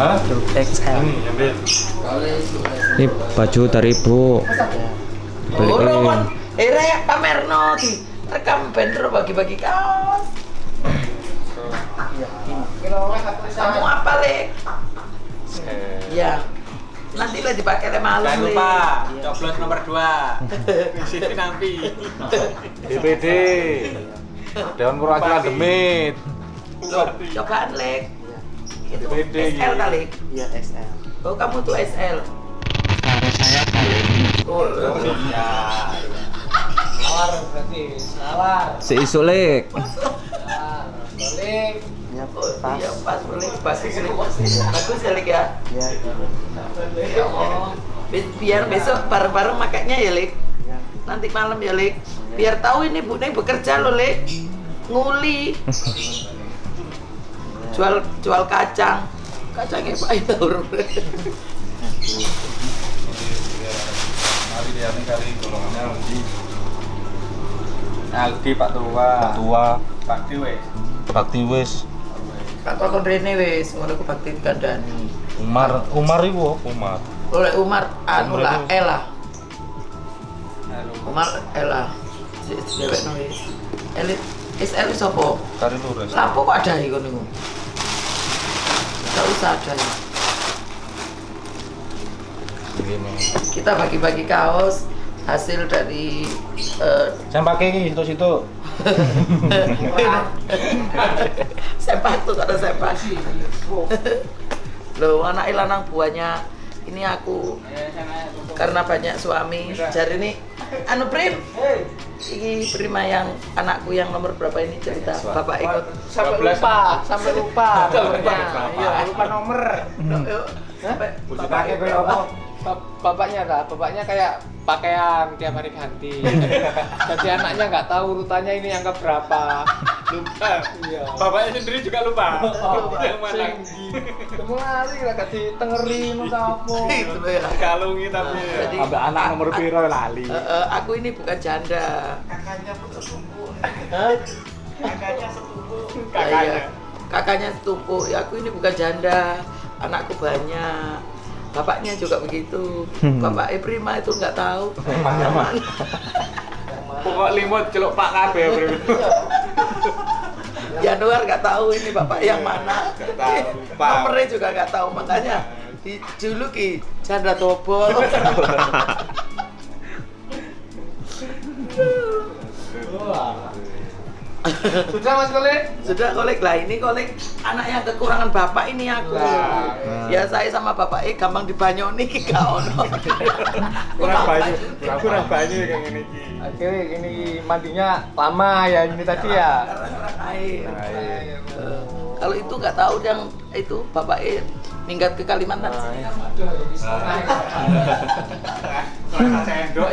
Hah? XL. Ambil. Ini baju dari Ibu. Roman, rek pamerno di rekam bendro bagi-bagi kaos. Kamu apa, Lek? Ya. Nanti lah dipakai malam. Jangan lupa coblos nomor 2. Sini nanti. DPD. Dewan Perwakilan Demit. Cobaan, Lek. Itu DPD, SL kali. Iya XL. Oh, kamu tuh SL. Harus saya kali. Oh, Nawar berarti. Nawar. Si Isulek. Balik. Ya oh pas. iya pas boleh bagus ya, Lek ya. Ya. Ya Allah. Biar besok bareng-bareng makanya ya, Lek. Ya. Nanti malam ya, Lek. Biar tahu ini Bu Neng bekerja loh, Lek. Nguli. Jual kacang. Kacangnya Pak Itaur. Mari dia nih kali golongannya Aldi. Aldi Pak Tua. Tua. Pak Dewe. Bakti wis. Tak kon rene wis, ngono ku bakti dikandani. Umar iku Umar. Oleh Umar anu lah, Ella. Halo. Umar Ella. Si dewek no wis. Elit SL sapa? Kari lurus. Lampu kok ada iki ngono. Enggak usah ada. Gini. Kita bagi-bagi kaos hasil dari Saya pakai ini situ-situ. sepak tuh kada sepak. Loh, anak lanang buahnya ini aku karena banyak suami. Jari ini anu Prim. Ini Prima yang anakku yang nomor berapa ini cerita Bapak ikut Sampai lupa. Iya, lupa nomor. Bapak ikut apa? Bapaknya kayak pakaian tiap hari ganti. Jadi anaknya nggak tahu urutannya ini angka berapa. Lupa. Iya. Bapaknya sendiri juga lupa. Yang mana? Kemari lah kasih tengerin apa. Itu loh ya. Kalungi tapi. Jadi Sampai anak nomor piro lali. aku ini bukan janda. Kakaknya putus sepupu. Hah? Kakaknya sepupu. Iya. Kakaknya sepupu. Ya, aku ini bukan janda. Anakku banyak. Bapaknya juga begitu. Bapak Prima itu nggak tahu. Mana? Pokok limut celuk Pak kabeh, Bro. Januar nggak tahu ini bapak yang mana. Nggak tahu, lupa. Nomornya juga nggak tahu, makanya dijuluki janda tobol. Sudah Mas Kolek? Sudah kolek lah, ini kolek anak yang kekurangan bapak ini aku. Ya saya sama bapak gampang dibanyoni gak ono. Kurang banyu kayak gini. Oke, ini mandinya lama ya ini tadi ya. Karena kurang air. Kalau itu nggak tahu yang itu bapak minggat ke Kalimantan. Sendok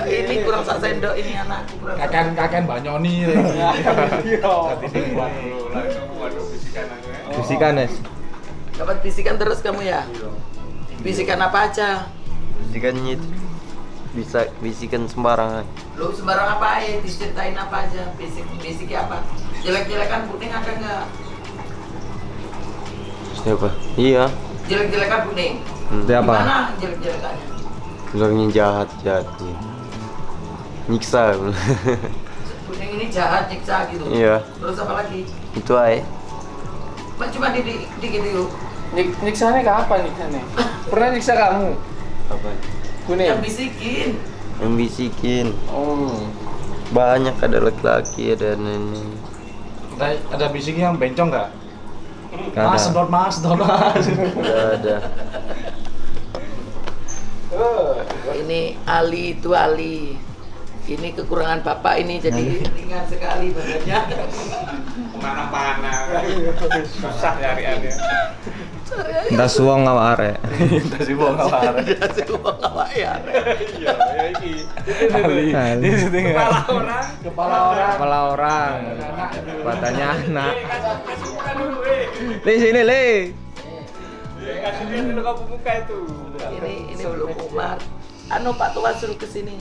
Ini kurang sak sendok ini anakku. Kakek banyoni. Bisikan, Nes. Dapat bisikan terus kamu ya? Bisikan apa aja? Bisikannya itu bisa bisikan sembarangan. Lu sembarang apa ya? Diceritain apa aja? Bisiki apa? Jelek-jelekan kuning ada nggak? Siapa? Iya. Jelek-jelekan kuning. Itu apa? Gimana jelek-jelekannya? Bilangnya jahat jahat. Nyiksa. Kuning ini jahat, nyiksa gitu. Iya. Terus apa lagi? Itu aja. Cuma dikit dulu. Nyiksanya kapan nyiksanya? Pernah nyiksa kamu? Apa? Kuning. Yang bisikin. Yang bisikin. Oh. Banyak ada laki-laki ada nenek. Ada bisik yang bencong nggak? Nggak ada. Mas, dot mas. Ada. Ini Ali itu Ali. Ini kekurangan bapak ini jadi ringan sekali badannya. Mana-mana. Susah nyariannya. Entah suwong awak arek. Tadi bawa kabar. Jadi uang apa ya? Iya, ya iki. Ali. Kepala orang. Kepala orang. Badannya anak. Bukan dulu, Li sini, Li. Kasih dulu kamu muka itu. Ini belum Umar. Anu Pak Tua suruh ke sini.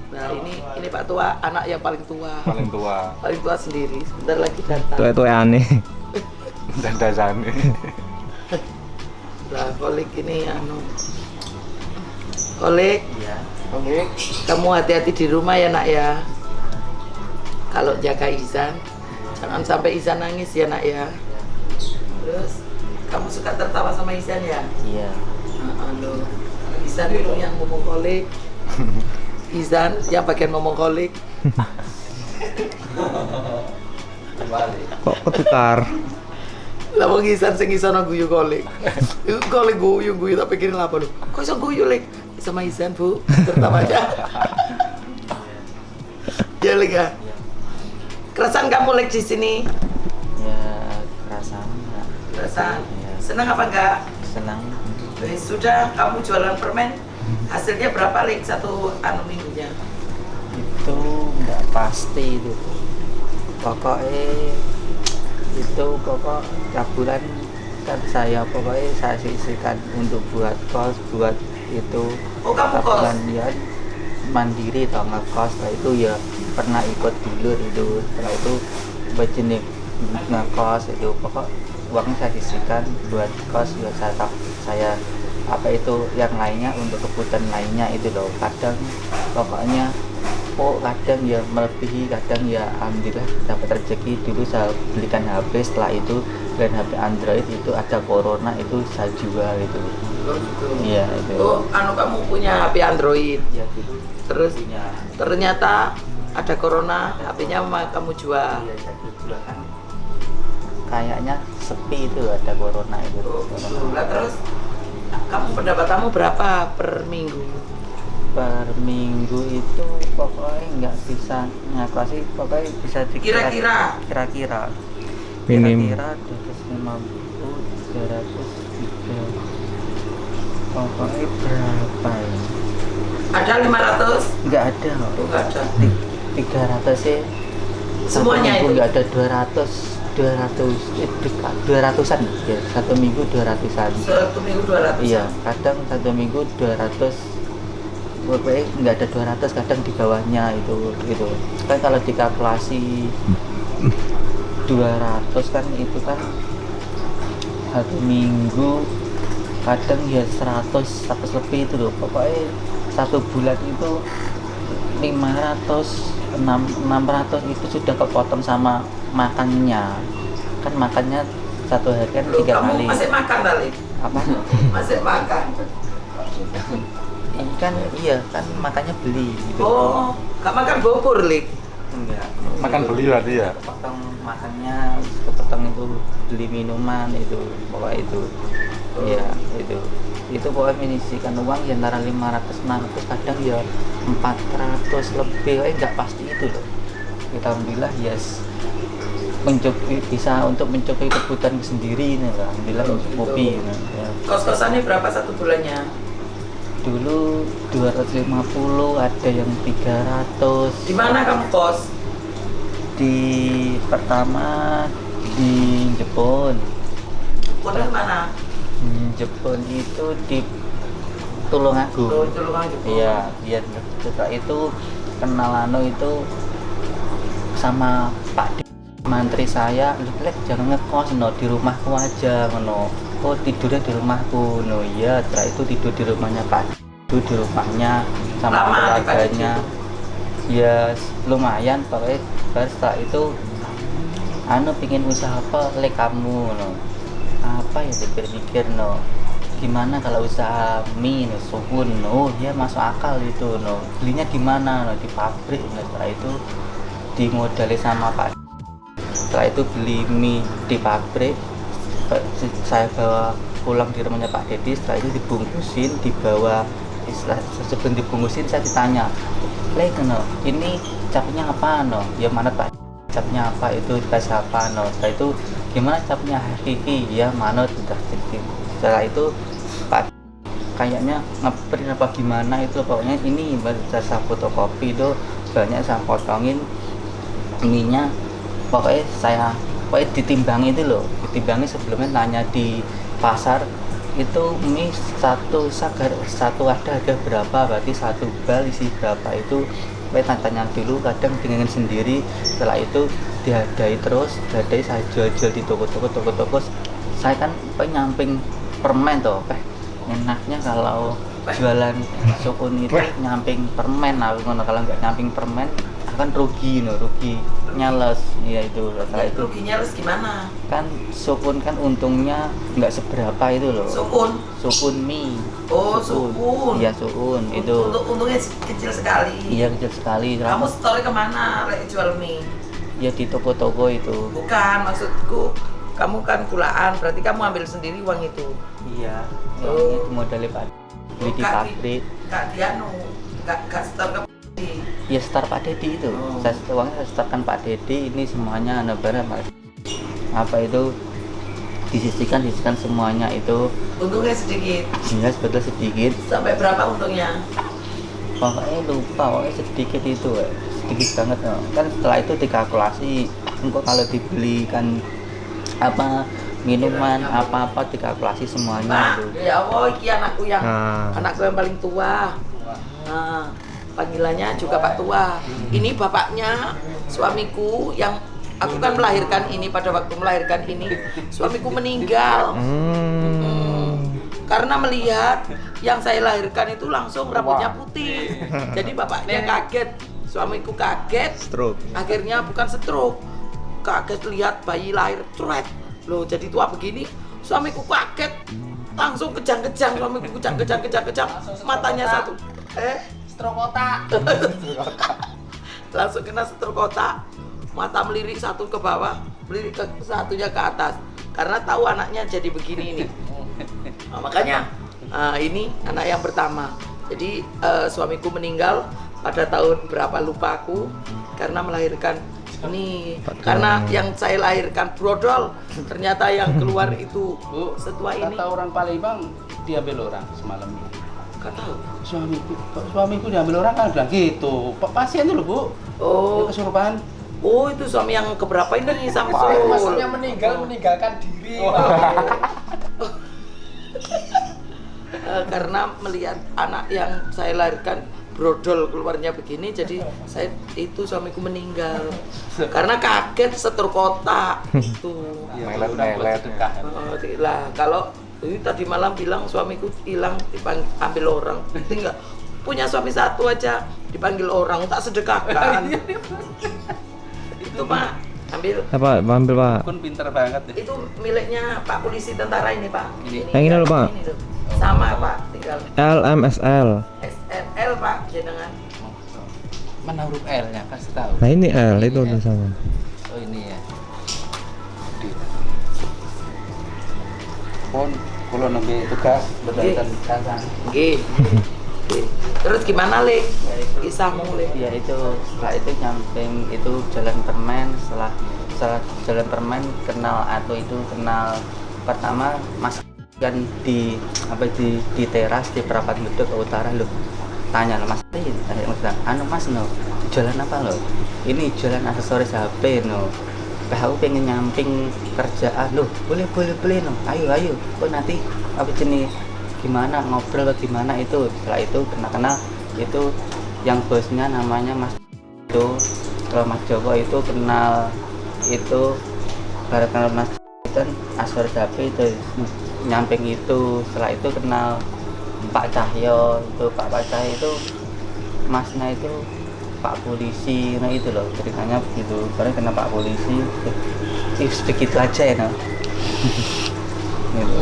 Nah, ini Pak Tua, anak yang paling tua. Paling tua. Paling tua sendiri. Sebentar lagi datang. Tuh aneh. Dan dasane. Lah kolik ini kolik. Iya. Oke. Kamu hati-hati di rumah ya nak ya. Kalau jaga Izan, jangan sampai Izan nangis ya nak ya. Terus kamu suka tertawa sama Izan ya? Iya. Loh. Izan itu yang ngomong kolik. Izan yang bagian ngomong kolik. Kok ketukar? Lah wong Izan sing isono guyu kolik. Iku kolik guyu tak pikirin apa lu? Kok iso guyu lek sama Izan, Bu? Tertawa aja. Ya lek ya. Kerasan kamu lek di sini? Ya kerasan. Kerasan. Iya. Senang apa enggak? Senang. Sudah kamu jualan permen. Hasilnya berapa lek satu minggunya? Itu nggak pasti itu. Pokoknya itu tiap bulan kan saya sisihkan untuk buat kos, buat itu. Oh, kamu tiap kos? bulan dia mandiri atau ngekos. Setelah itu ya pernah ikut dulur itu. Setelah itu berjenis ngekos itu pokok uangnya saya sisihkan buat kos ya saya apa itu yang lainnya untuk kebutuhan lainnya itu loh. Kadang pokoknya kadang ya melebihi, kadang ya alhamdulillah dapat rezeki. Dulu saya belikan HP, setelah itu dan HP Android itu ada corona itu saya jual itu. Oh, gitu. Iya itu. Oh, kamu punya HP Android. Iya dulu. Terus Punya. ternyata ada corona, HP-nya kamu jual. Iya saya jual kan. Kayaknya sepi itu ada corona itu. Oh, gitu. Lah terus kamu pendapatanmu berapa per minggu? Per minggu itu pokoknya nggak bisa ngakasi, pokoknya bisa Kira-kira? Kira-kira Minim. kira-kira 250 303 pokoknya berapa ya? Ada 500? Nggak ada Oh, nggak ada. 300 sih. Semuanya Satu minggu itu? nggak ada 200-an ya, satu minggu 200-an. Satu minggu 200? Iya, kadang satu minggu 200, pokoknya nggak ada 200, kadang di bawahnya itu kan kalau dikalkulasi 200 kan itu kan satu minggu kadang ya 100 lebih itu loh. Pokoknya satu bulan itu 600 itu sudah kepotong sama makannya. Kan makannya satu hari kan 3 kali. Kamu masih makan kali? Apa? Masih makan? Ini kan iya kan makannya beli gitu. Oh, gak makan bubur, Lik? Enggak. Makan beli berarti ya? Kepotong makannya, kepotong itu beli minuman itu, pokoknya itu. Iya, itu pokoknya menyisihkan uang ya antara 500-600, kadang ya 400 lebih, nggak pasti itu loh. Kita alhamdulillah yes bisa untuk mencukupi kebutuhan sendiri nih, alhamdulillah mencukupi. Ya. Kos-kosannya berapa satu bulannya? Dulu 250, ada yang 300. Di mana kamu kos? Di pertama di Jepun. Kos di mana? Jepun itu di Tulungagung. Oh, Tulungagung. Iya, dia setelah itu kenalano itu sama Pak mantri saya, lek jangan ngekos no, di rumahku aja ngono. Oh, tidurnya di rumahku. No, iya, setelah itu tidur di rumahnya Pak. Itu di rumahnya sama Lama di keluarganya. Ya, lumayan pokoknya. Setelah itu pingin usaha apa lek kamu no. Apa ya dipikir no. Gimana kalau usaha mie no, suhun no, ya masuk akal itu no. Belinya di mana no, di pabrik no. Setelah itu dimodali sama Pak. Setelah itu beli mie di pabrik, saya bawa pulang di rumahnya Pak Dedi. Setelah itu dibungkusin, dibawa sebelum dibungkusin saya ditanya, "Lek no, ini capnya apa no?" Ya mana Pak, capnya apa itu dikasih apa no. Setelah itu gimana capnya hakiki, ya mana sudah jadi. Setelah itu Pak kayaknya ngeprint apa gimana itu, pokoknya ini jasa fotokopi itu banyak saya potongin ininya. Pokoknya ditimbang itu loh, ditimbangnya sebelumnya nanya di pasar itu mie satu wadah ada berapa, berarti satu bal isi berapa itu. Tanya dulu, kadang dengan sendiri. Setelah itu dihadai terus, saya jual di toko-toko. Saya kan nyamping permen tuh enaknya kalau jualan sukun itu nyamping permen aku ngono, kalau nggak nyamping permen akan rugi nyales ya itu setelah itu Ruginya harus gimana? kan sukun kan untungnya nggak seberapa itu loh. Sukun mie. Oh, sukun. Iya sukun itu. Untungnya kecil sekali. Iya kecil sekali. Kamu store kemana lagi jual mie? Ya di toko-toko itu. Bukan, maksudku kamu kan kulaan, berarti kamu ambil sendiri uang itu. Iya. Oh. Itu modalnya Pak. Beli di pabrik. Kak Dianu, kak store ke Ya setor Pak Dedi itu. Saya uangnya saya setorkan Pak Dedi, ini semuanya barang apa itu disisihkan semuanya itu. Untungnya sedikit. Iya sebetulnya sedikit. Sampai berapa untungnya? Pokoknya lupa, pokoknya sedikit itu, sedikit banget. Kan setelah itu dikalkulasi, engkau kalau dibelikan apa minuman apa-apa dikalkulasi semuanya Pak, itu. ya Allah, iki anakku yang paling tua. Nah, panggilannya juga Pak Tua. Ini bapaknya suamiku yang aku kan melahirkan ini, pada waktu melahirkan ini suamiku meninggal. Karena melihat yang saya lahirkan itu langsung rambutnya putih. Jadi bapaknya kaget, suamiku kaget. Stroke. Akhirnya bukan stroke, kaget lihat bayi lahir curet. Loh jadi tua begini, suamiku kaget. Langsung kejang-kejang, suamiku kejang-kejang. Matanya satu. Stroke otak. Langsung kena stroke otak. Mata melirik satu ke bawah, melirik ke satunya ke atas. Karena tahu anaknya jadi begini ini. Nah, makanya ini anak yang pertama. Jadi suamiku meninggal pada tahun berapa lupa aku karena melahirkan ini. Karena yang saya lahirkan brodol, ternyata yang keluar itu Bu, setua ini. kata orang Palembang diambil orang semalam. Gak tahu. Suamiku diambil orang kan bilang gitu. Pasien itu loh Bu. Oh, Yang kesurupan. oh itu suami yang keberapa ini sampai Maksudnya meninggalkan diri. Karena melihat anak yang saya lahirkan brodol keluarnya begini, jadi saya itu suamiku meninggal karena kaget setor kotak itu. Melet-melet. Lah kalau ini tadi malam bilang suamiku hilang ambil orang, tinggal punya suami satu aja dipanggil orang tak sedekahkan. Itu Pak, ambil. Apa? Ambil Pak. Kun pinter banget deh. Itu miliknya Pak polisi tentara ini Pak. Yang ini loh, Pak. Ini loh. Sama Pak, tinggal LMSL. SRL Pak, jenengan. Mana huruf L-nya? Kasih tahu. Nah ini L itu tulisannya. Oh ini ya. Pun kalau nembe tugas berdasarkan kasan. Oke. Terus gimana Le? Kisahmu Le? Ya itu setelah itu nyamping itu jalan permen, setelah jalan permen kenal atau itu kenal pertama Mas kan di teras di Perapat Gudeg ke utara loh, tanya loh Mas anu Mas no jualan apa loh, ini jualan aksesoris HP no, aku pengen nyamping kerjaan loh, boleh no, ayo kok nanti apa jenis gimana ngobrol atau gimana itu. Setelah itu kenal itu yang bosnya namanya Mas itu, kalau Mas Joko itu kenal itu baru kenal Mas kan aksesoris HP itu nyamping itu. Setelah itu kenal Pak Cahyo itu, Pak Cahyo itu Masnya itu Pak polisi, nah itu loh ceritanya begitu. Karena kena Pak polisi begitu aja ya no. Gitu.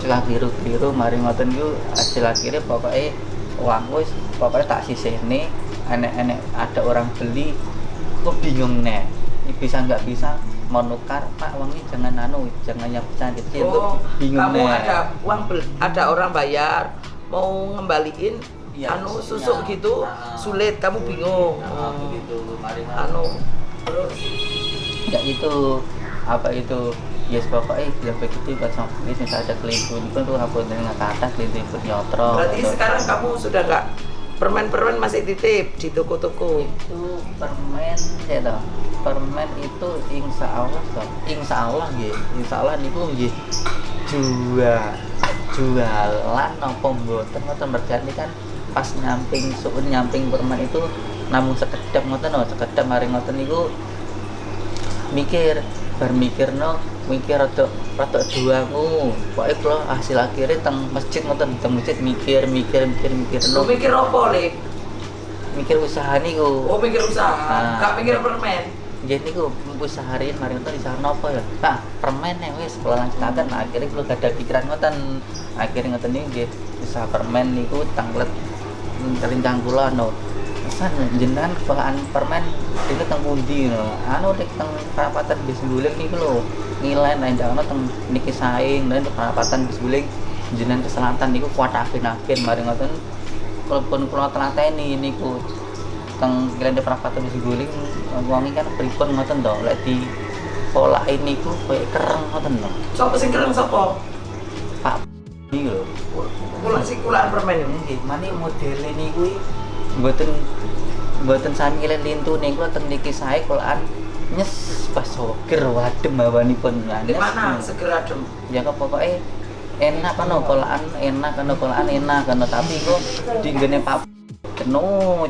Setelah biru mari ngoten ku hasil akhirnya pokoknya uang wis pokoknya tak sisihne, enek ada orang beli kok bingung nih bisa nggak bisa mau nukar Pak uangnya jangan yang besar kecil tuh bingung kamu nih. ada uang ada orang bayar mau ngembaliin Iya, susuk iya. gitu sulit kamu bingung. Begitu mari Terus ya itu apa itu yes pokoknya yang begitu pas ini misalnya ada kelipun itu tuh apa dengan ke atas kelipun nyotro. berarti sekarang kamu sudah nggak permen masih titip di toko-toko? Itu permen ya toh. Permen itu insya Allah niku nggih jualan napa mboten ngoten berarti kan pas nyamping permen itu namun sekedap ngoten mari ngoten niku mikir mikir rada doangu. Pokoke kula hasil akhirnya teng masjid ngoten, teng masjid mikir Lu no. mikir apa, Le? Mikir usaha niku. Oh, mikir usaha, Ah. gak mikir permen. Jadi niku usahain mari ngoten usaha napa ya? Nah, permen ya wis kula lanjutaken. Akhirnya kula gak ada pikiran ngoten. Akhirnya ngoten niki nggih usaha permen niku tanglet rencang kula no. Pesan jenengan kelolaan permen itu teng pundi no. Anu nek teng perapatan Bis Guling niku lho. Ngilen enjakno teng niki saing dan perapatan Bis Guling jenengan ke selatan niku kuat agen-agen mari ngoten kula telateni niku teng Grande perapatan Bis Guling wonge kan pripun ngoten to lek di polake niku koyo kereng ngoten lho. Sopo sing kereng sapa? Pak iki lho. Kula sing kulaan permen itu. Nggih, mane modele niku mboten sami kalian lintu niku teng niki sae kolaan nyes pas soger wadem hawanipun Di mana seger adem? ya kok pokoknya enak kan kolaan enak tapi kok di gene Pak cenuh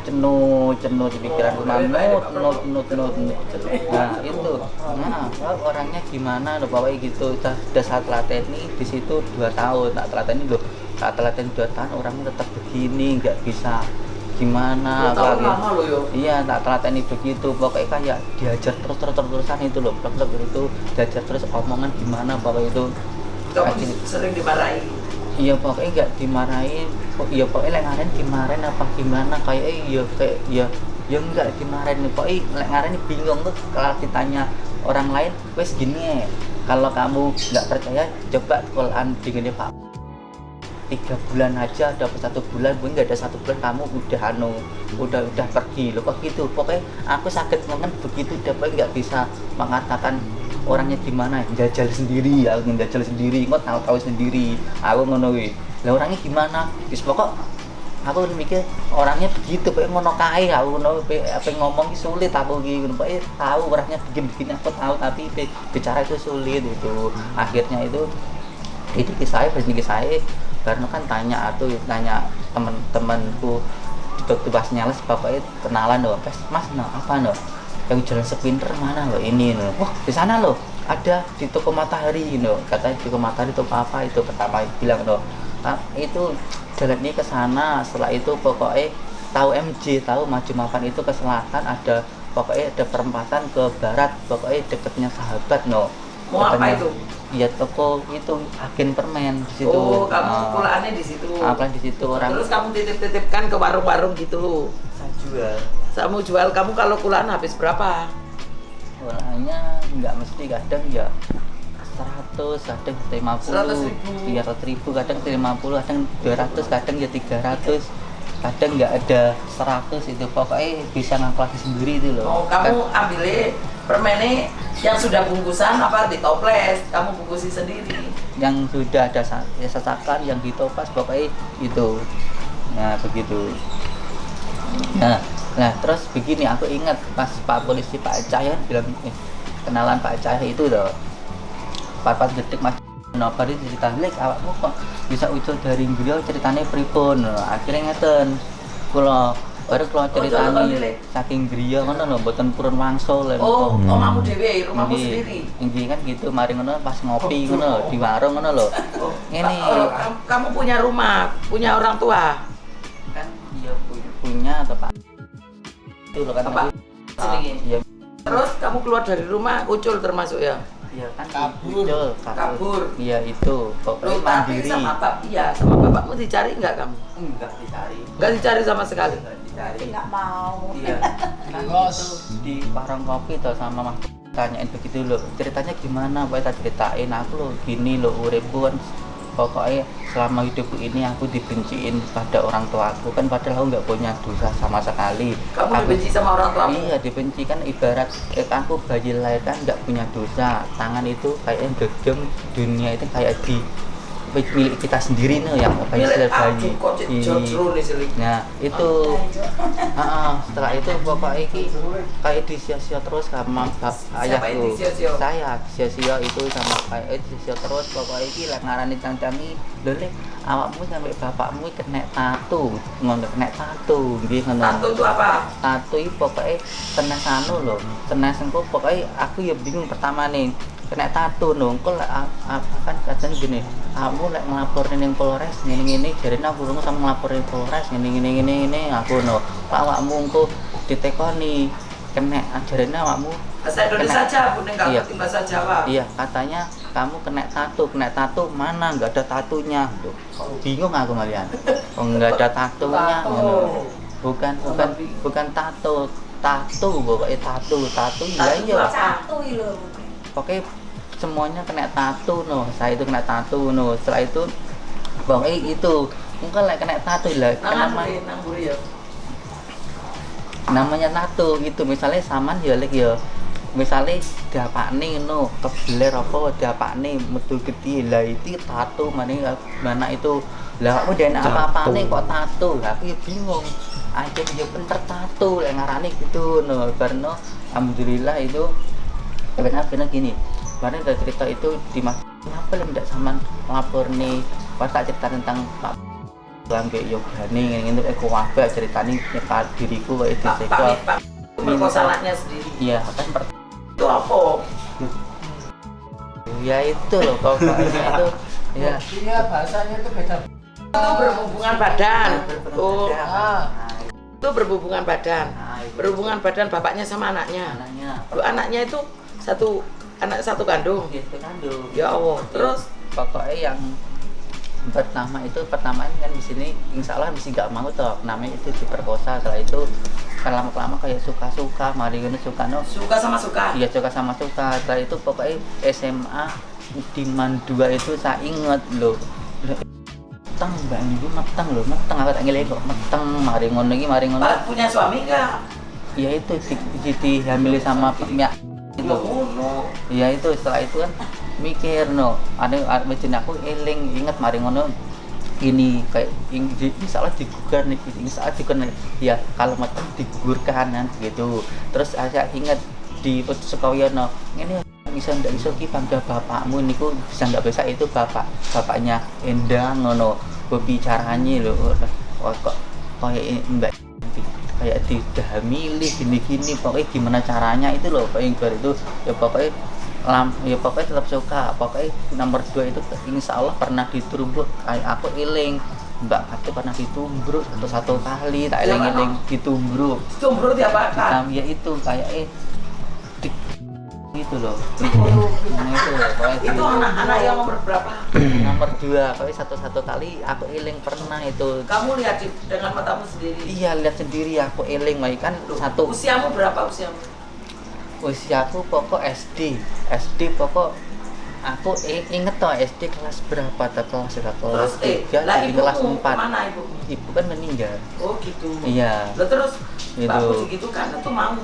di pikiranku manut. Nah itu orangnya gimana loh pokoknya gitu udah saat lateni di situ 2 tahun tak lateni 2 tahun orangnya tetap begini nggak bisa gimana 2 tahun lama lo yo. iya tak telateni begitu pokoknya kayak diajar terusan itu loh blok itu diajar terus omongan gimana pokoknya itu Kamu sering dimarahi. iya pokoknya nggak dimarahin iya pokoknya ngaren dimarahin apa gimana kayak ya nggak dimarahin pokoknya ngaren bingung tuh kalau ditanya orang lain wes gini kalau kamu nggak percaya coba kolan dengan Pak 3 bulan aja dapat 1 bulan pun nggak ada 1 bulan kamu udah pergi loh kok gitu pokoknya aku sakit banget begitu dapat nggak bisa mengatakan orangnya gimana jajal sendiri kok tahu sendiri aku ngono kuwi lah orangnya gimana wis pokok aku mikir orangnya begitu kayak ngono kae aku ngono apa ngomong sulit aku iki pokoknya tahu orangnya begini aku tahu tapi bicara itu sulit itu akhirnya itu kisah saya karena kan tanya teman-temanku waktu pas nyales bapaknya kenalan loh mas apa no yang jalan sepinter mana loh ini loh wah di sana loh ada di toko matahari loh katanya di toko matahari toko apa itu pertama bilang loh itu jalan ini ke sana setelah itu pokoknya tahu MJ tahu maju mapan itu ke selatan ada pokoknya ada perempatan ke barat pokoknya dekatnya sahabat no mau apa itu? Iya toko itu agen permen di situ. Oh, kamu sekolahannya di situ. Apa di situ orang. Terus kamu titip-titipkan ke warung-warung gitu. Saya jual. Kamu jual, kamu kalau kulahan habis berapa? Kulanya nggak mesti kadang ya 100, kadang 50, 300.000, kadang 50, kadang 200, kadang ya 300. Kadang nggak ada 100 itu pokoknya bisa ngakalasi sendiri itu loh. Oh, kamu ambilnya permennya yang sudah bungkusan apa di toples, kamu bungkusin sendiri. Yang sudah ada sasakan yang ditopas pokoknya itu. Nah begitu. Nah terus begini aku ingat pas Pak Polisi Pak Cahya bilang kenalan Pak Cahya itu loh. Pas detik mas kenapa dia cerita lek awakmu kok bisa ucul dari beliau ceritanya pripun akhirnya ngeten kula baru ceritanya saking griya ngono lho mboten purun wangsul oh omamu dhewe rumahmu sendiri inggih kan gitu mari ngono pas ngopi ngono di warung ngono lho ngene kamu punya rumah punya orang tua kan iya punya atau Pak itu lho kan Pak iya terus kamu keluar dari rumah ucul termasuk ya. Iya kan kabur. Iya itu pokoknya mandiri. Sama bapakmu dicari nggak kamu? Nggak dicari sama sekali. Nggak mau. Iya. Kan itu di warung kopi tuh sama Mas tanyain begitu loh. Ceritanya gimana? Pak ceritain aku loh gini loh uripku kan pokoknya selama hidupku ini aku dibenciin pada orang tuaku kan padahal aku nggak punya dosa sama sekali. Kamu dibenci sama orang tuamu? Iya dibenci kan ibarat aku bayi lahir kan nggak punya dosa tangan itu kayak genggam dunia itu kayak milik kita sendiri nih yang bayi Milik bayi. aku kok jero nih seling. Nah itu, setelah itu bapak iki kayak disia-sia terus sama Siapa yang ayahku. disia-sia? Saya sia-sia itu sama kayak disia terus bapak iki lek ngarani cangcangi, lho Lek, awakmu sampai bapakmu kena tato, ngono kena tato, nggih ngono. Tato itu apa? Tato iki pokoke kena anu lho, kena engko pokoke aku ya bingung pertama nih. Kena tato no, engko lek kan kadang gini, kamu lek ngelaporin ning Polres ngene-ngene jarene aku lunga sama ngelaporin Polres ngene aku no. Pak awakmu engko ditekoni kena jarene awakmu Bahasa Indonesia kena- saja, Bu, enggak Iya. ngerti bahasa Jawa. Iya, katanya kamu kena tato mana nggak ada tatunya. Duh, bingung aku malian. Oh, nggak ada tatunya. ngono. Bukan tato pokoknya tato iya Tato iya. apa? Pokoknya semuanya kena tato no. Saya itu kena tato no. Setelah itu pokoknya itu mungkin like kena tato lah. Nang buri ya. Namanya tato itu misalnya saman ya lek ya. Misalnya diapakne ngono, kebeler apa diapakne metu gede lah itu tato mana itu. Lah aku dene apa-apane kok tato. Lah aku ya bingung. Aja dia bener tato lek ngarani gitu no. Karena alhamdulillah itu benar gini. Karena dari cerita itu di mas kenapa tidak saman lapor nih pas tak cerita tentang Pak Bangke Yogane ngene aku wae ceritane nyekal diriku kayak disekal. Pak perkosa anaknya sendiri. Iya, kan Itu apa? ya itu loh pokoknya itu ya Iya, bahasanya itu beda. Itu berhubungan badan. Oh, Nah, itu berhubungan badan. itu. Berhubungan badan bapaknya sama anaknya. anaknya Lu anaknya itu anak satu kandung. gitu kandung. Ya Allah. Terus Pokoknya yang pertama kan di sini insya Allah mesti nggak mau toh namanya itu diperkosa. Setelah itu kan lama-lama kayak suka mari ngono suka no. suka sama suka. Iya suka sama suka. Setelah itu pokoknya SMA di Mandua itu saya inget loh. Meteng Mbak Ibu meteng aku tak ngelih kok meteng mari ngono iki mari ngono. Pak punya suami enggak? Ya itu dihamili sama pihak itu. Ngono. Ya itu setelah itu kan mikir no ada mesin aku eling inget mari ngono ini kayak misalnya digugur nih misalnya digugur nih ya kalau meteng digugurkan kan gitu. Terus saya inget di Sukawiyono ini bisa ndak iso ki bangga bapakmu niku bisa ndak bisa itu bapaknya Endang ngono berbicaranya lho kok kayak Mbak kayak tidak milih gini pokoknya gimana caranya itu loh paling itu ya pokoknya tetap suka. Pokoknya nomor 2 itu insya Allah pernah ditumbuk kayak aku iling Mbak Kate pernah ditumbruk satu kali tak iling ditumbruk Tumbro diapakan? ya itu kayak gitu loh nah itu loh pokoknya Itu anak-anak yang nomor berapa? nomor 2 pokoknya satu kali aku iling pernah itu Kamu lihat dengan matamu sendiri. iya lihat sendiri aku iling kan satu Usiamu berapa usiamu? usiaku pokok SD pokok aku inget toh SD kelas berapa tuh kelas Terus 3 lah di kelas ibumu 4 kemana ibu? ibu kan meninggal Oh gitu. iya Lah terus Itu. mbakmu gitu kan itu mau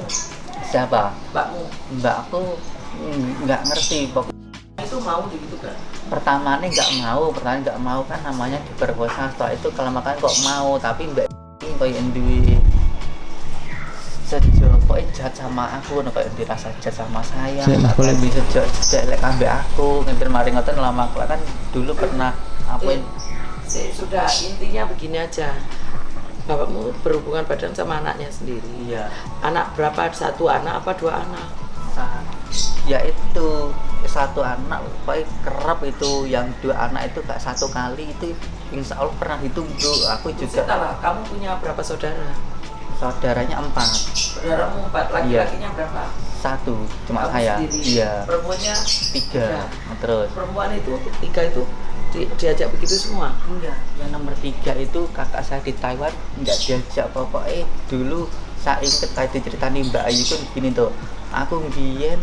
siapa mbakmu mbak aku nggak ngerti pokok itu mau gitu kan? pertama nggak mau kan namanya diperkosa. Setelah itu kalau makan kok mau tapi mbak ini kayak duwe sejak pokoknya jahat sama aku kayak dirasa jahat sama saya Boleh. bisa jelek ambek aku ngintir mari ngoten lama kan dulu pernah apa Sudah intinya begini aja. Bapakmu berhubungan badan sama anaknya sendiri. iya Anak berapa? 1 anak apa 2 anak? ya itu 1 anak pokoknya kerap itu yang 2 anak itu gak 1 kali itu insya Allah pernah ditumbruk. Aku juga Setelah kamu punya berapa saudara? saudaranya 4 Saudaramu 4, laki-lakinya berapa? 1 cuma Kamu saya sendiri. iya Perempuannya 3 terus perempuan itu 3 itu diajak begitu semua. enggak yang nomor 3 itu kakak saya di Taiwan enggak diajak pokoknya dulu saya inget kayak diceritain Mbak Ayu kan gini tuh aku biyen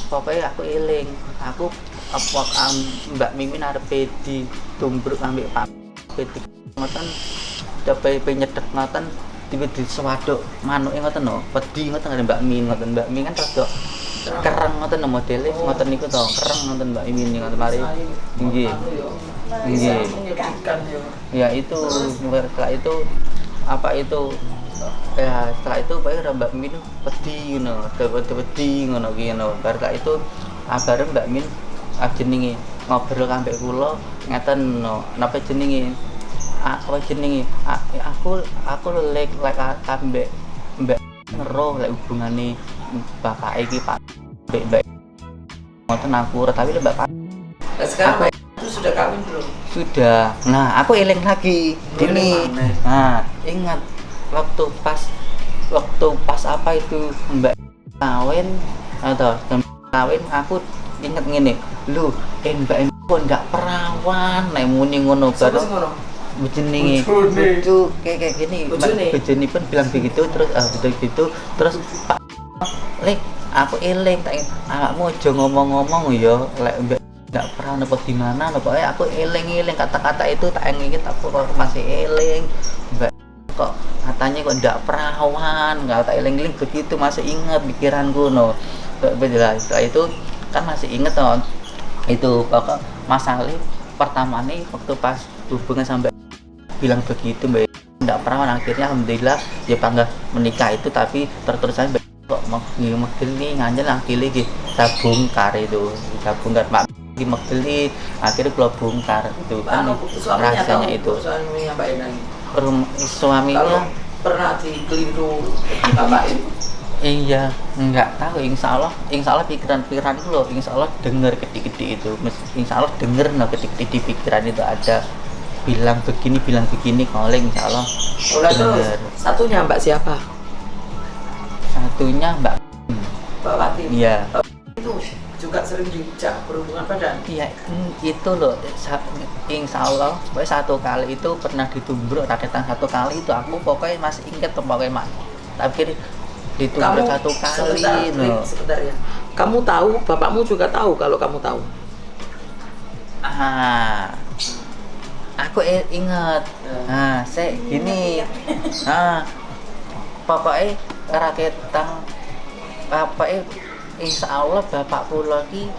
pokoknya aku eling aku Mbak Mimin arep ditumbruk ambek Pak Pedi ngoten dapat penyedek ngoten tiba di sewaduk manuke ngoten lho pedi ngoten Mbak Min kan rada kereng ngoten no modele ngoten niku to kereng ngoten Mbak Imin ngoten mari nggih nggih menyedihkan ya ya. itu setelah itu apa itu ya setelah itu Mbak Mbak Min wedi ngono wedi ngono ki ngono bar itu bareng Mbak Min jenenge ngobrol ambek kula ngeten no napa jenenge apa jenenge aku lek ambek Mbak ngeroh lek hubungane bapak iki Pak Mbak ngoten aku tapi Mbak Pak Sekarang Mbak itu sudah kawin belum? sudah. Nah, aku eling lagi gini. Nah, ingat waktu pas apa itu Mbak kawin atau kawin aku inget ngene. Lu, Mbak pun ndak perawan nek muni ngono Siapa baru sih ngono? bojone lucu kayak gini. Bojone pun bilang begitu terus begitu terus Pak Lek aku eling tak awakmu aja ngomong-ngomong ya lek Mbak nggak pernah nopo gimana nopo aku eling kata-kata itu tak inget aku kok masih eling Mbak kok katanya kok nggak perawan nggak tak eling begitu masih inget pikiranku no jelas setelah itu kan masih inget no itu pokok masalah pertama nih waktu pas hubungan sampai bilang begitu Mbak nggak perawan akhirnya alhamdulillah ya bangga menikah itu tapi terus-terusan kok mau gini nganjel akhirnya tabungkar itu tabungkar Mak di megeli akhirnya kalau bongkar itu kan rasanya itu suaminya Mbak Ena suaminya kalau pernah digelindu bapak itu iya nggak tahu insya Allah pikiran itu loh insya Allah dengar ketik-ketik itu insya Allah denger no ketik-ketik di pikiran itu ada bilang begini calling insya Allah terus satunya Mbak siapa? Satunya Mbak Wati iya itu juga sering dijak berhubungan badan. Iya, itu loh. Insya Allah, satu kali itu pernah ditumbruk raketan satu kali itu aku pokoknya masih ingat pokoknya mak. Tapi ditumbruk satu kali. Sebentar ya. Kamu tahu, bapakmu juga tahu kalau kamu tahu. Aku ingat. Saya gini. Pokoknya raketan insya Allah bapakku lagi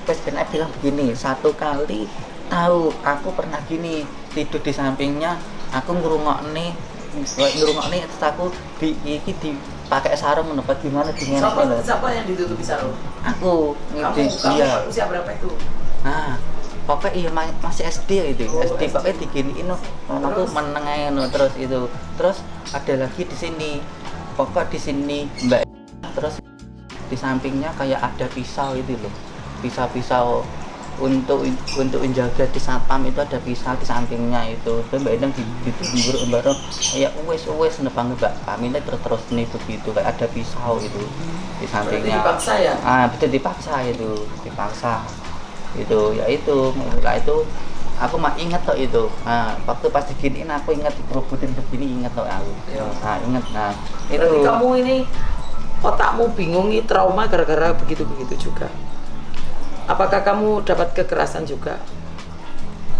benar bilang begini satu kali tahu aku pernah gini tidur di sampingnya aku ngerungokne terus aku dipakai sarung mendapat gimana dengan siapa yang ditutupi sarung? Aku kamu usia berapa itu? pokoknya iya masih SD itu SD pokoknya diginiin aku menengah terus itu terus ada lagi di sini pokok di sini Mbak terus di sampingnya kayak ada pisau itu loh pisau untuk menjaga di satpam itu ada pisau di sampingnya itu Mbak Endang ditumbur baru ya wes nepang Mbak kami terus nih begitu kayak ada pisau itu di sampingnya dipaksa ya? Betul dipaksa itu ya itu mulai itu aku mah inget tuh itu waktu pas diginiin aku inget dikerubutin begini inget tuh aku inget itu berarti kamu ini otakmu bingung nih trauma gara-gara begitu juga. Apakah kamu dapat kekerasan juga?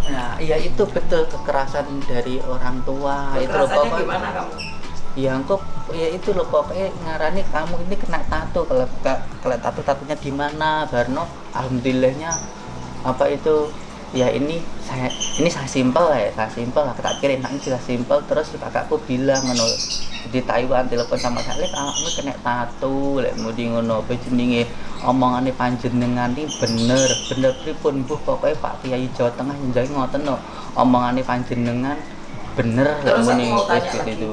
Nah, iya itu betul kekerasan dari orang tua. Kekerasannya itu gimana kamu? Ya engkau ya itu loh pokoknya ngarani kamu ini kena tato kalau tatonya di mana Barno alhamdulillahnya apa itu ya ini saya simpel tak kira enaknya sudah simpel terus kakakku bilang ngono di Taiwan telepon sama saya lek awakmu kena tato lek mudi ngono apa jenenge omongane panjenengan iki bener pripun Bu pokoknya Pak Kiai Jawa Tengah njenengan ngoten no omongane panjenengan bener lek muni itu.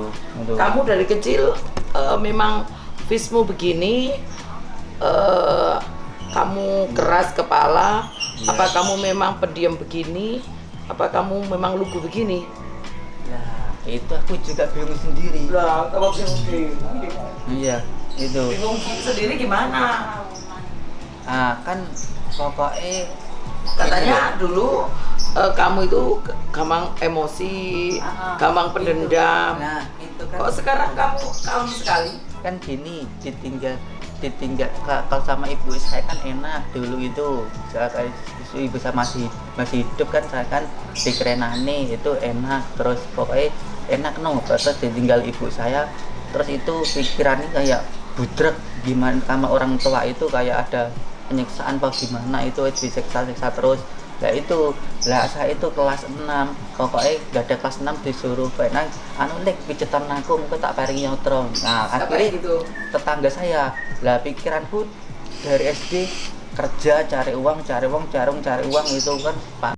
Kamu dari kecil memang vismu begini kamu keras kepala apa kamu memang pendiam begini apa kamu memang lugu begini? Nah, itu aku juga bingung sendiri. Lah, kamu bingung sendiri. Iya, itu. Bingung sendiri gimana? Kan pokoknya katanya dulu kamu itu gampang emosi, gampang pendendam. Nah, itu kan. Kok sekarang kamu kalem sekali? Kan gini, ditinggal kalau sama ibu saya kan enak dulu itu saat ibu saya masih hidup kan saya kan di Kerenane itu enak terus pokoknya enak terus ditinggal ibu saya terus itu pikirannya kayak budrek gimana sama orang tua itu kayak ada penyiksaan apa gimana itu disiksa-siksa terus. Lah itu, lah saya itu kelas 6, pokoknya gak ada kelas 6 disuruh penang anu lek pijetan aku mungkin tak paringi nyotro. Nah akhirnya gitu. tetangga saya, lah pikiranku dari SD kerja cari uang itu kan pak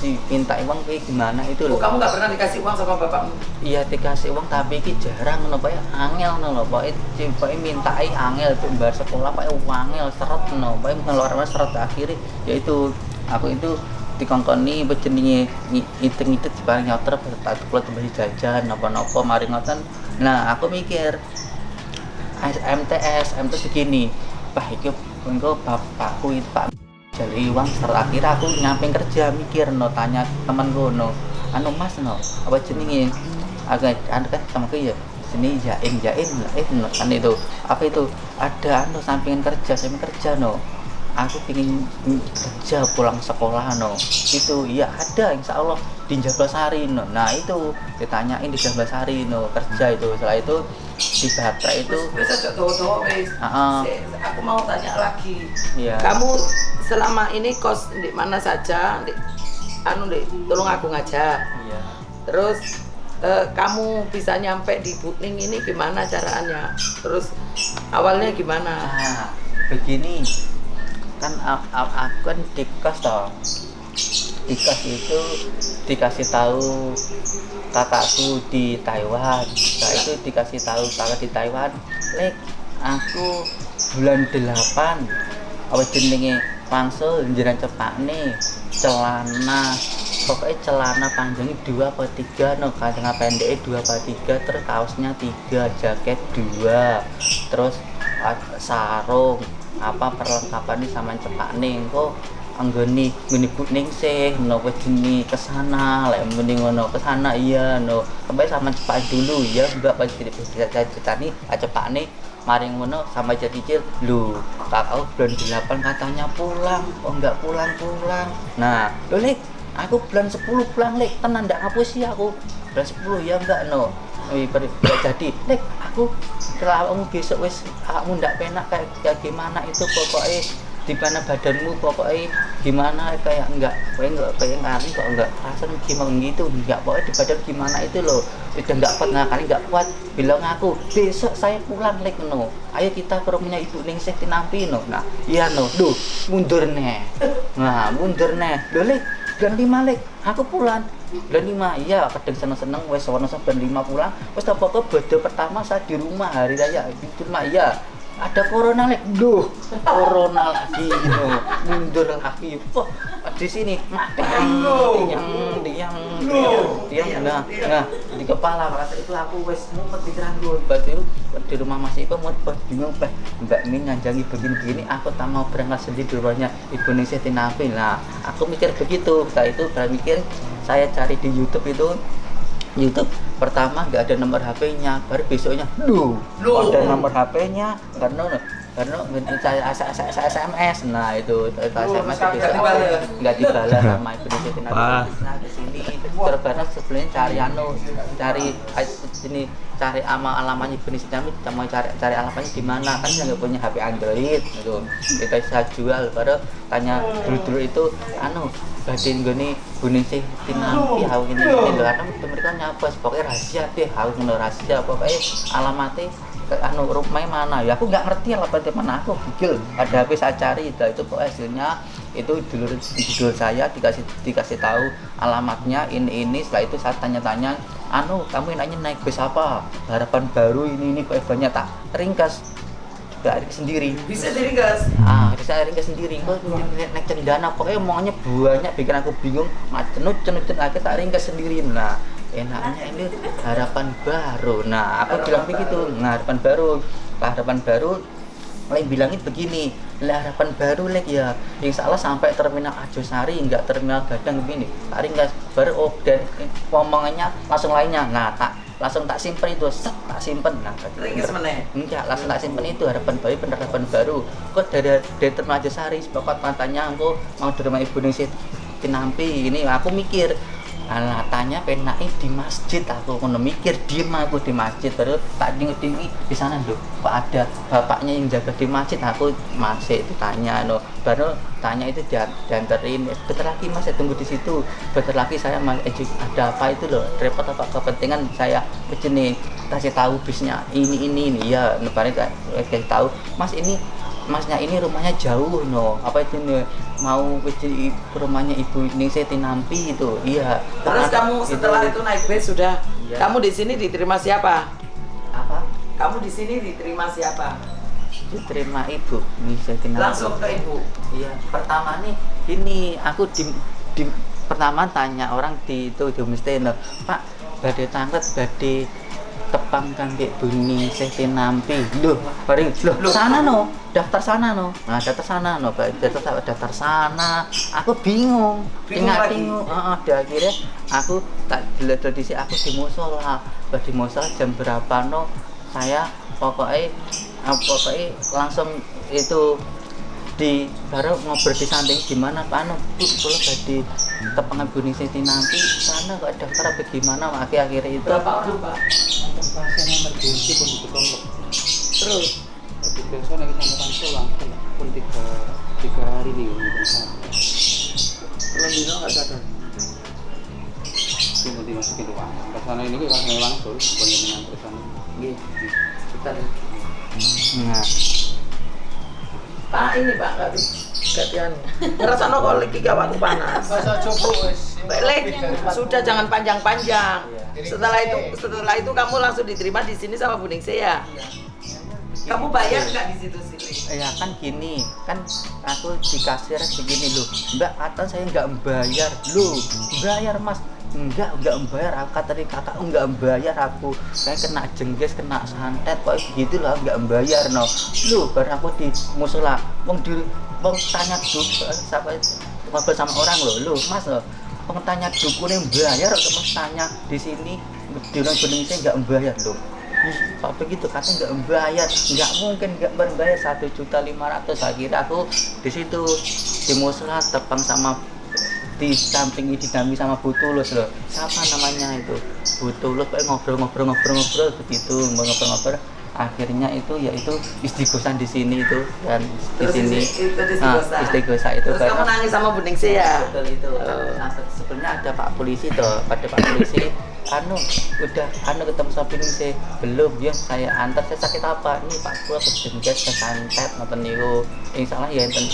si minta uang kayak gimana itu Oh, loh. kamu nggak pernah dikasih uang sama bapakmu? Iya dikasih uang tapi iki jarang ngono Pak, angel ngono Pak. Pak mintai angel tuh bar sekolah Pak angel seret ngono. Pak ngeluarin seret akhirnya yaitu aku itu dikongkoni jenenge ngitung-ngitung diparing nyoter tak kula tembus jajan napa-napa mari ngoten. Nah, aku mikir MTS segini. Pak iki engko bapakku itu Pak jali uang terakhir aku nyamping kerja mikir no tanya temanku no anu mas no apa jenenge agak anu kan temanku ya sini jaim no, kan itu apa itu ada anu sampingan kerja no aku pingin kerja pulang sekolah no itu ya ada insya Allah di Jablasari no. Nah itu ditanyain di Jablasari no kerja itu setelah itu di baterai itu Bisa jodoh wis. Aku mau tanya lagi. Iya. Kamu selama ini kos di mana saja? Di tolong aku ngajak. iya Terus kamu bisa nyampe di Buning ini gimana caranya? Terus awalnya gimana? nah begini kan aku kan di kos toh di kos itu dikasih tahu kakakku di Taiwan. Nah itu dikasih tahu kakak di Taiwan lek aku bulan 8 apa jenenge langsung jenengan cepakne celana pokoknya celana panjangnya 2 apa 3 no kacang pendeknya 2 apa 3 terus kaosnya 3 jaket 2 terus sarung apa perlengkapan ini sama cepakne kok anggone ngene Buning sih no jenenge kesana lek mending ngono kesana iya no sampai sama cepat dulu ya mbak pas ceritani cepakne maring ngono sama jadi cicil lu kakak bulan 8 katanya pulang oh enggak pulang nah lho lek aku bulan 10 pulang lek tenan ndak ngapus sih aku bulan 10 ya enggak no jadi lek aku kalau besok wis kamu ndak penak kayak gimana itu pokoknya di mana badanmu pokoknya gimana kayak enggak kayak ngari kok enggak perasaan gimana gitu enggak pokoknya di badan gimana itu loh udah enggak kali enggak kuat bilang aku besok saya pulang lek no ayo kita ke rumahnya ibu Ningsih Tinampi no nah iya no duh mundur nih nah mundur nih loh lek bulan 5 lek aku pulang bulan 5 iya kadang seneng wes sono bulan 5 pulang wes pokoknya bodo pertama saya di rumah hari raya di rumah iya ada corona lek, duh, corona lagi, no. Mundur lagi, oh, di sini, tiang, nah, di kepala, rasa itu aku wes mumet pikiran gue, batu di rumah masih itu mumet, bingung, mbak ini nganjangi begini, aku tak mau berangkat sendiri di rumahnya Ibu Ningsih Tinampi, nah, aku mikir begitu, setelah itu berpikir saya cari di YouTube pertama nggak ada nomor HP-nya, baru besoknya ada nomor HP-nya karena saya SMS, nah itu SMS nggak dibalas sama Ibu Ningsih Tinampi. Nah di sini terbatas sebelumnya cari alamatnya Ibu Ningsih Tinampi, mau cari alamatnya di mana kan saya nggak punya HP Android gitu, kita bisa jual, baru tanya dulu itu batin gini Ibu Ningsih Tinampi hau ini karena mereka nyapa pokoknya rahasia deh hau rahasia pokoknya alamatnya rumahnya mana ya aku nggak ngerti alamatnya mana aku Google ada HP saya cari itu pokoknya hasilnya itu judul saya dikasih tahu alamatnya ini setelah itu saya tanya-tanya kamu enaknya naik bis apa Harapan Baru ini kok banyak tak ringkas sendiri Bisa diringkas? Bisa ringkas sendiri kok naik cendana pokoknya omongannya banyak bikin aku bingung cenut akhirnya tak ringkas sendiri nah enaknya ini Harapan Baru nah aku bilang begitu nah Harapan Baru lain bilangin begini Harapan Baru ya insya Allah sampai terminal Arjosari enggak terminal Gadang begini tak ringkas baru dan omongannya langsung lainnya nah langsung tak simpen itu tak simpen nah ringkas mana? enggak langsung tak simpen itu Harapan Baru kok dari terminal Arjosari pokok matanya aku mau di rumah Ibu Ningsih Tinampi ini aku mikir Alah tanya penake di masjid, aku ngono mikir diem aku di masjid, terus tak tinggi di sana lho kok ada bapaknya yang jaga di masjid, aku masih ditanya no, baru tanya itu dianterin, bentar lagi mas saya tunggu di situ, bentar lagi saya ada apa itu loh, repot apa kepentingan saya begini kasih tahu bisnya ini ya, lebaran kasih tahu mas ini masnya ini rumahnya jauh no, apa itu nih mau ke rumahnya ibu Ningsih Tinampi itu, iya. Terus kamu setelah itu naik bis sudah, Iya. kamu di sini diterima siapa? Apa? Kamu di sini diterima siapa? Diterima ibu Ningsih Tinampi. Langsung ke ibu. Iya, pertama nih ini aku di pertama tanya orang di itu di homestay no, Pak, badhe tanglet badhe tepang kangge Bu Ningsih Tinampi. Loh, bareng loh sana no, daftar sana no. Nah, daftar sana no, daftar sana. Aku bingung. Bingung lagi? Bingung. Akhirnya aku tak dilihat di sini aku di musola. Di musola jam berapa no? Saya pokoknya langsung itu di baru ngobrol di samping gimana Pak anu Bu kalau tadi tepangan Bu Ningsih Tinampi sana kok daftar apa gimana akhirnya itu Berapa orang Pak? pasien emergensi pun ditekan Terus tapi besok lagi sampai pulang pun tiga hari nih gitu belum dino nggak sadar. cuma dimasukin ruang ke sana ini kan langsung boleh mengantar sana Gitu. Kita nah Pak ini Pak gantian. Ngerasa no kok lagi gawat panas. Masa cukup wis. Lek, sudah jangan panjang-panjang. Setelah itu kamu langsung diterima di sini sama Bu Ningsih ya. Kamu bayar nggak di situ sini? ya kan gini kan aku di kasir segini loh Mbak kata saya nggak membayar loh bayar mas enggak membayar aku kata dari kakak enggak membayar aku saya kena jengges kena santet kok begitu lah enggak membayar no loh baru aku di musola wong tanya dulu ngobrol sama orang loh mas loh tanya dukun yang bayar atau mas tanya di sini di orang Indonesia nggak membayar loh kok begitu katanya nggak membayar nggak mungkin nggak membayar 1.500.000 akhirnya aku di situ di musola tepang sama di samping ini didampingi sama Bu Tulus loh siapa namanya itu Bu Tulus kayak ngobrol begitu ngobrol akhirnya itu yaitu istiqosan di sini itu dan di Terus sini itu istiqosa itu Terus kamu nangis sama Bu Ningsih ya? betul itu nah, sebenarnya ada Pak Polisi tuh pada Pak Polisi udah ketemu sama Bu Ningsih belum ya saya antar saya sakit apa ini Pak Pura kejengges kesantet ngoten niku insyaallah ya enten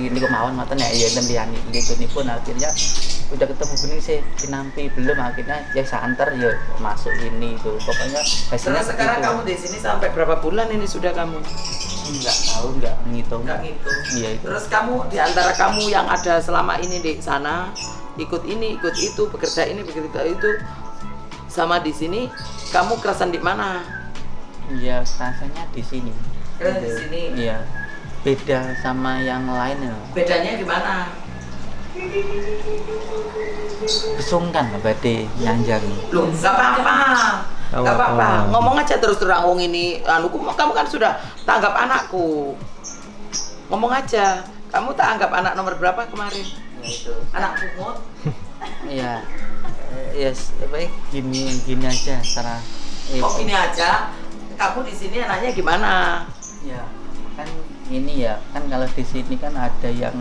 ini kemauan ngoten ya enten liyane gitu pun akhirnya udah ketemu Bu Ningsih Tinampi belum akhirnya ya saya antar ya masuk ini itu pokoknya hasilnya Terus sekarang begitu. kamu di sini sampai berapa bulan ini sudah kamu? nggak tahu nggak ngitung Nggak ngitung. iya itu Terus kamu di antara kamu yang ada selama ini di sana ikut ini ikut itu bekerja ini bekerja itu sama di sini kamu kerasan di mana? ya rasanya di sini Kerasan di sini. iya beda sama yang lain ya Bedanya gimana? kesungkan berarti nyanjang Loh, nggak apa-apa. Nggak Nggak apa-apa. apa-apa. Ngomong aja terus terang wong ini kamu kan sudah tanggap anakku. Ngomong aja. Kamu tak anggap anak nomor berapa kemarin? ya itu Anak pungut. iya yes baik gini aja cara Kok gini aja? Kamu di sini anaknya gimana? ya kan ini ya kan kalau di sini kan ada yang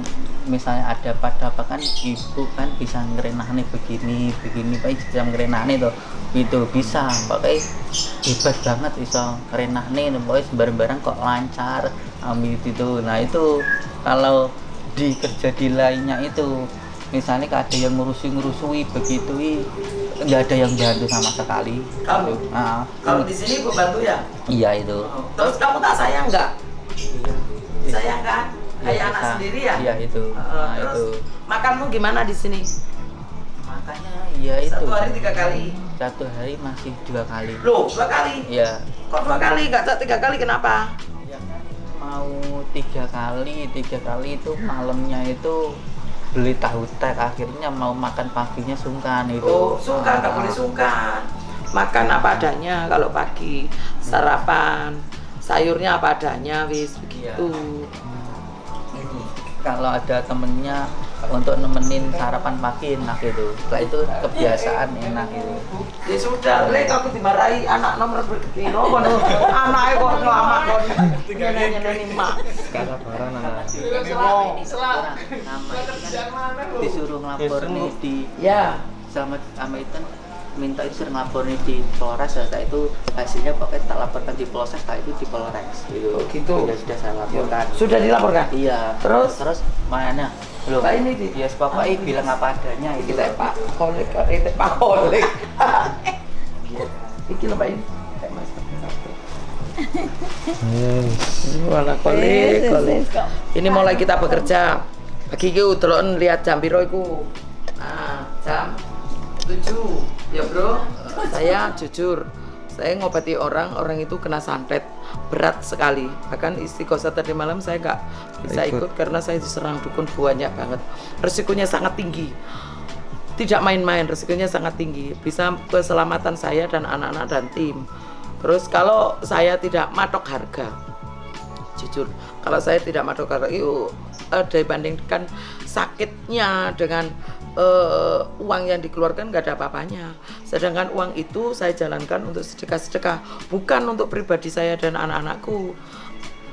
misalnya ada pada apa kan ibu kan bisa ngerenahne begini pak bisa ngerenahne tuh itu bisa pakai hebat banget bisa ngerenahne pokoknya bareng-bareng kok lancar itu nah itu kalau di kerja di lainnya itu misalnya ada yang ngurusui begitu nggak ada yang bantu sama sekali Kamu? nah, Kalau di sini ibu bantu ya? iya itu Terus kamu tak sayang nggak? Sayang kan? Kayak Iya, anak bisa. sendiri ya? iya itu nah, Terus itu makanmu gimana di sini? makanya ya itu Satu hari 3 kali? satu hari masih 2 kali Loh, 2 kali? ya Kok 2 kali? Nggak 3 kali kenapa? ya kan mau 3 kali itu malamnya itu beli tahu tek akhirnya mau makan paginya sungkan itu Oh, sungkan, nggak boleh sungkan. Makan apa adanya kalau pagi, sarapan, sayurnya apa adanya, wis begitu. ini kalau ada temennya untuk nemenin sarapan pagi enak itu. Setelah itu kebiasaan enak itu. Ya sudah, lek aku dimarahi anak nomor berpiro kono. Anake kok ngelamak kon. Nyanyi mak. Gak sabaran anak. Disuruh ngelapor nih di Ya. sama itu minta disuruh ngelapor nih di Polres, setelah itu hasilnya pokoknya tak laporkan di Polres, setelah itu di Polres gitu. Oh, gitu. Sudah saya laporkan. Sudah dilaporkan? Iya. Terus? Mana? Belum. Pak ini di. Ya bapak bilang apa adanya itu. Kita Pak Kolek, Pak Kolek. Iki lho Pak ini. Mas. Yes. Wala kolek. Ini mulai kita bekerja. Pagi iki delok lihat jam piro iku. Nah, jam 7. Ya, Bro. Saya jujur. Saya ngobati orang itu kena santet berat sekali. Bahkan istiqosah tadi malam saya nggak bisa ikut karena saya diserang dukun banyak banget. Resikonya sangat tinggi. Tidak main-main, resikonya sangat tinggi. Bisa keselamatan saya dan anak-anak dan tim. Terus kalau saya tidak matok harga, jujur, kalau saya tidak matok harga itu dibandingkan sakitnya dengan uang yang dikeluarkan nggak ada apa-apanya. Sedangkan uang itu saya jalankan untuk sedekah-sedekah, bukan untuk pribadi saya dan anak-anakku.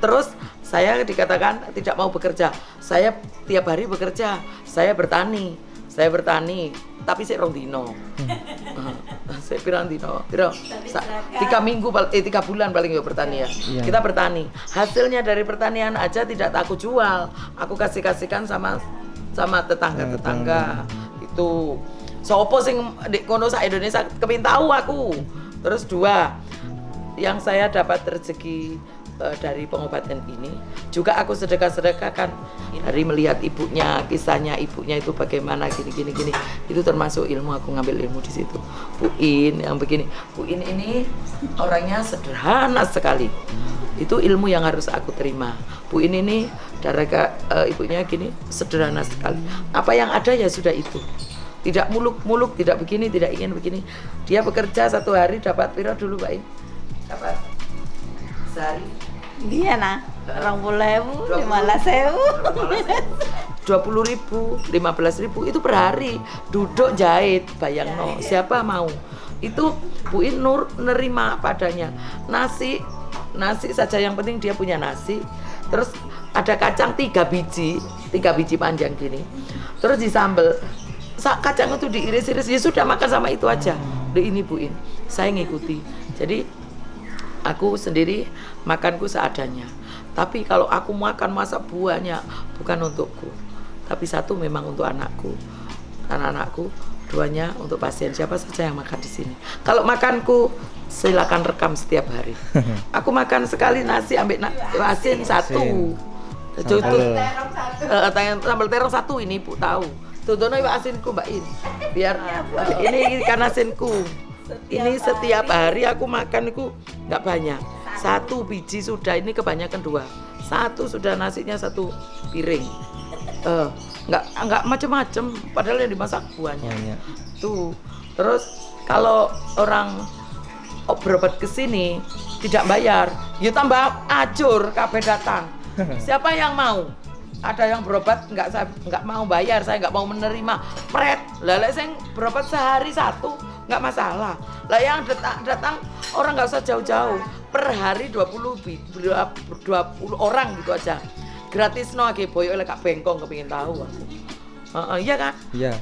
Terus saya dikatakan tidak mau bekerja. Saya tiap hari bekerja. Saya bertani, tapi saya rong dino. Saya pirang dino, 3 minggu, 3 bulan paling ya bertani ya. Iya. Kita bertani. Hasilnya dari pertanian aja tidak aku jual. Aku kasihkan sama tetangga itu. Sopo sing di kono sak Indonesia kepin tahu aku. Terus 2, yang saya dapat rezeki dari pengobatan ini juga aku sedekahkan dari melihat ibunya, kisahnya ibunya itu bagaimana gini itu termasuk ilmu. Aku ngambil ilmu di situ. Buin yang begini, Buin ini orangnya sederhana sekali. Itu ilmu yang harus aku terima. Buin ini darah ibunya gini sederhana sekali. Apa yang ada ya sudah itu. Tidak muluk-muluk, tidak begini, tidak ingin begini. Dia bekerja 1 hari dapat piro dulu, Pak? Dapat sehari. Iya nah, 20.000, 15.000. 20.000, 15.000 itu per hari. Duduk jahit, bayangno. Siapa mau? Itu Bu Nur nerima padanya. Nasi saja yang penting dia punya nasi. Terus ada kacang 3 biji panjang gini. Terus disambel. Kacang itu diiris-iris, ya sudah makan sama itu aja. Ini Buin, saya ngikuti. Jadi aku sendiri makanku seadanya. Tapi kalau aku makan masa buahnya bukan untukku, tapi 1 memang untuk anakku, anak-anakku, 2-nya untuk pasien siapa saja yang makan di sini. Kalau makanku silakan rekam setiap hari. Aku makan sekali nasi ambil asin 1. Sambal terong 1 ini Bu tahu. Tutono iwak asinku Mbak In. Biar ini ikan asinku. Ini setiap hari aku makan itu nggak banyak. 1 biji sudah, ini kebanyakan 2. 1 sudah nasinya 1 piring. Nggak macem-macem. Padahal yang dimasak buahnya. Tuh. Terus kalau orang berobat ke sini tidak bayar, ya tambah acur kabeh datang. Siapa yang mau? Ada yang berobat nggak mau bayar, saya nggak mau menerima. Pret, lele saya berobat sehari 1 nggak masalah. Lah yang datang orang nggak usah jauh-jauh, per hari 20 orang gitu aja. Gratis no age boyo oleh Kak Bengkong kepingin tahu aku. Iya kan? Iya.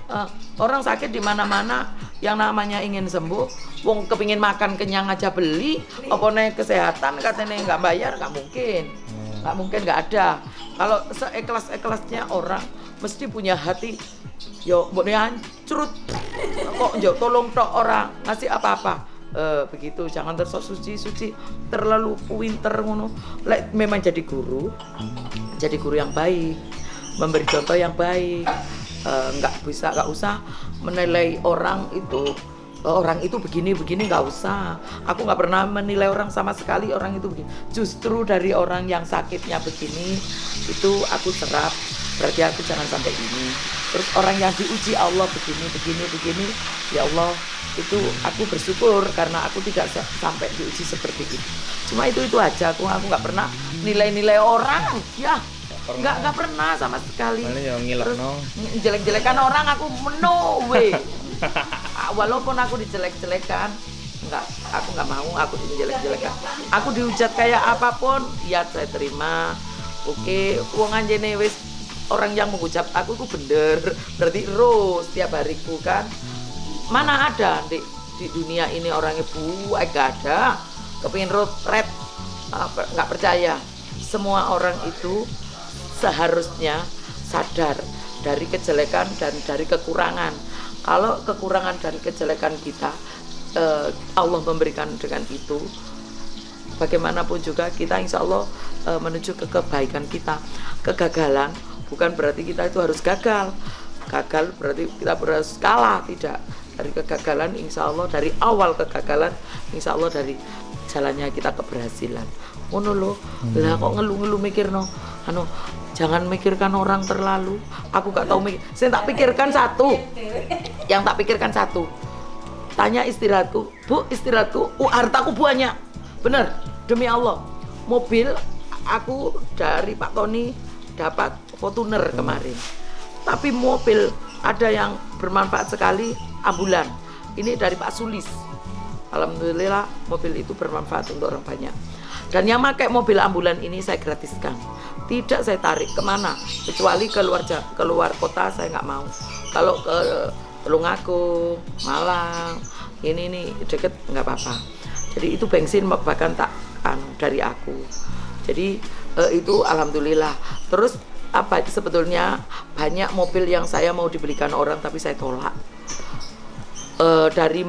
Orang sakit di mana-mana yang namanya ingin sembuh, wong kepingin makan kenyang aja beli, apa nih kesehatan katanya nggak bayar, nggak mungkin. Nggak mungkin, nggak ada. Kalau seikhlas-ikhlasnya orang mesti punya hati. Yo, mbokne hancurut. Kok yo tolong tok orang ngasih apa-apa. Begitu, jangan tersok suci, terlalu pinter ngono. Lek memang jadi guru yang baik, memberi contoh yang baik. Nggak usah menilai orang itu begini nggak usah. Aku nggak pernah menilai orang sama sekali orang itu begini. Justru dari orang yang sakitnya begini itu aku serap, berarti aku jangan sampai ini. Terus orang yang diuji Allah begini, ya Allah, itu aku bersyukur karena aku tidak sampai diuji seperti itu. Cuma itu aja, aku nggak pernah nilai orang ya. nggak pernah sama sekali. Paling ya ngilokno. Jelek-jelekan orang aku menowe. Walaupun aku dijelek-jelekan, aku nggak mau, aku dijelek-jelekan. Aku dihujat kayak apapun, ya saya terima. Oke, wong anjene wis orang yang menghujat aku itu bener, berarti ro setiap hariku kan. Mana ada di dunia ini orangnya gak ada. Kepingin red, nggak percaya. Semua orang itu seharusnya sadar dari kejelekan dan dari kekurangan. Kalau kekurangan dan kejelekan kita, Allah memberikan dengan itu, bagaimanapun juga kita insya Allah menuju ke kebaikan kita. Kegagalan bukan berarti kita itu harus gagal. Gagal berarti kita harus kalah, tidak. Dari kegagalan insya Allah, dari awal kegagalan insya Allah dari jalannya kita keberhasilan. Ngono lho. Lah kok ngeluh-ngeluh mikir no. Jangan mikirkan orang terlalu. Aku gak tahu mikir. Saya tak pikirkan satu. Yang tak pikirkan satu. Tanya istirahatku, Bu, istirahatku, hartaku banyak. Bener, demi Allah. Mobil aku dari Pak Tony dapat Fortuner kemarin. Tapi mobil ada yang bermanfaat sekali, ambulan. Ini dari Pak Sulis. Alhamdulillah mobil itu bermanfaat untuk orang banyak. Dan yang pakai mobil ambulan ini saya gratiskan. Tidak saya tarik kemana, kecuali keluar kota saya nggak mau. Kalau ke Tulungagung, Malang, ini deket nggak apa-apa. Jadi itu bensin bahkan tak dari aku. Jadi itu alhamdulillah. Terus apa sebetulnya banyak mobil yang saya mau dibelikan orang tapi saya tolak. Dari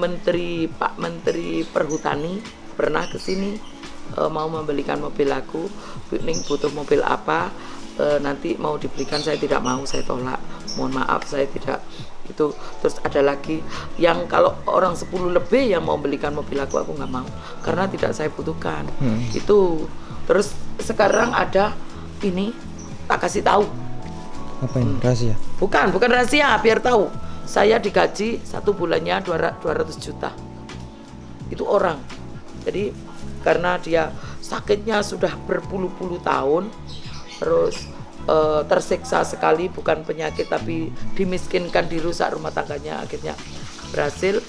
Pak Menteri Perhutani pernah ke sini mau membelikan mobil aku, Ning butuh mobil apa, nanti mau dibelikan, saya tidak mau, saya tolak. Mohon maaf saya tidak itu. Terus ada lagi yang kalau orang 10 lebih yang mau belikan mobil aku nggak mau karena tidak saya butuhkan. Itu. Terus sekarang ada ini tak kasih tahu. Apa ini rahasia? Bukan rahasia, biar tahu. Saya digaji 1 bulannya 200 juta. Itu orang. Jadi karena dia sakitnya sudah berpuluh-puluh tahun, terus tersiksa sekali, bukan penyakit tapi dimiskinkan, dirusak rumah tangganya, akhirnya berhasil.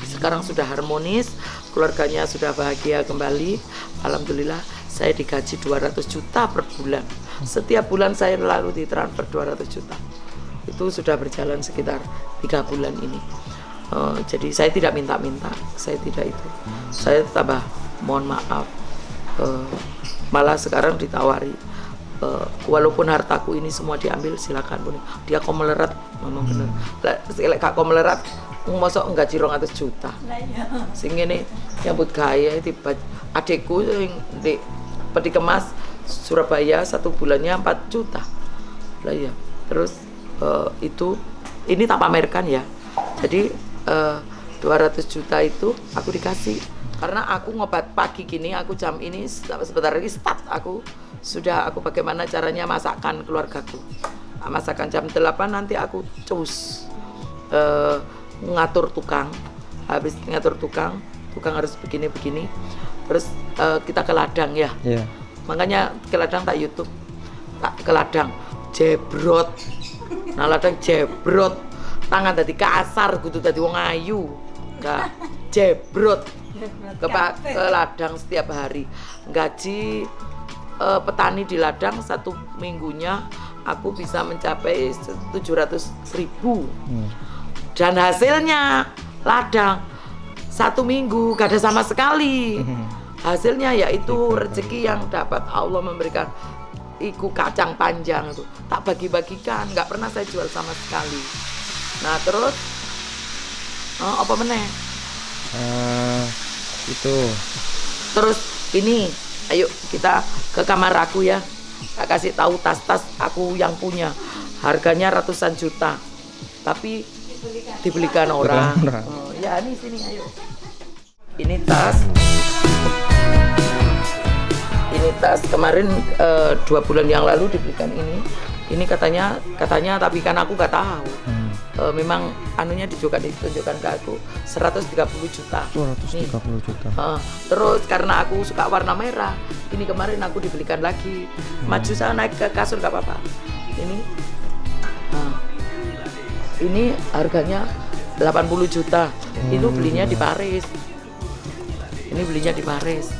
Sekarang sudah harmonis, keluarganya sudah bahagia kembali. Alhamdulillah saya digaji 200 juta per bulan. Setiap bulan saya lalu ditransfer 200 juta. Itu sudah berjalan sekitar 3 bulan ini. Jadi saya tidak minta-minta, saya tidak itu. Saya tambah mohon maaf. Malah sekarang ditawari, walaupun hartaku ini semua diambil, silakan Bu. Dia kok melerat, memang bener. Lek kak kok melerat, mosok gaji 200 juta. Sing ngene nyambut gawe tiba adekku sing di Peti Kemas Surabaya 1 bulannya 4 juta. Lah iya. Terus itu ini tak pamerkan ya. Jadi 200 juta itu aku dikasih karena aku ngobat pagi gini, aku jam ini sebentar lagi start aku bagaimana caranya masakkan keluargaku. Masakan jam 8 nanti aku cus ngatur tukang. Habis ngatur tukang harus begini-begini. Terus kita ke ladang ya. Yeah. Makanya ke ladang tak YouTube. Tak ke ladang jebrot. Nah ladang jebrot. Tangan tadi kasar gitu tadi wong ayu. Enggak jebrot. Ke ladang setiap hari. Gaji petani di ladang 1 minggunya aku bisa mencapai 700.000. Dan hasilnya ladang 1 minggu gak ada sama sekali. Hasilnya yaitu rezeki yang dapat Allah memberikan. Iku kacang panjang itu tak bagi-bagikan, nggak pernah saya jual sama sekali. Nah terus apa meneh? Itu. Terus ini, ayo kita ke kamar aku ya. Tak kasih tahu tas-tas aku yang punya, harganya ratusan juta, tapi dibelikan orang. Ya ini sini ayo. Ini tas. Ini tas kemarin 2 bulan yang lalu dibelikan ini. Ini katanya tapi kan aku nggak tahu. memang anunya ditunjukkan ke aku 130 juta. 230 juta. Terus karena aku suka warna merah, ini kemarin aku dibelikan lagi. Maju saya naik ke kasur gak apa-apa. Ini harganya 80 juta. Itu belinya di Paris. Ini belinya di Paris.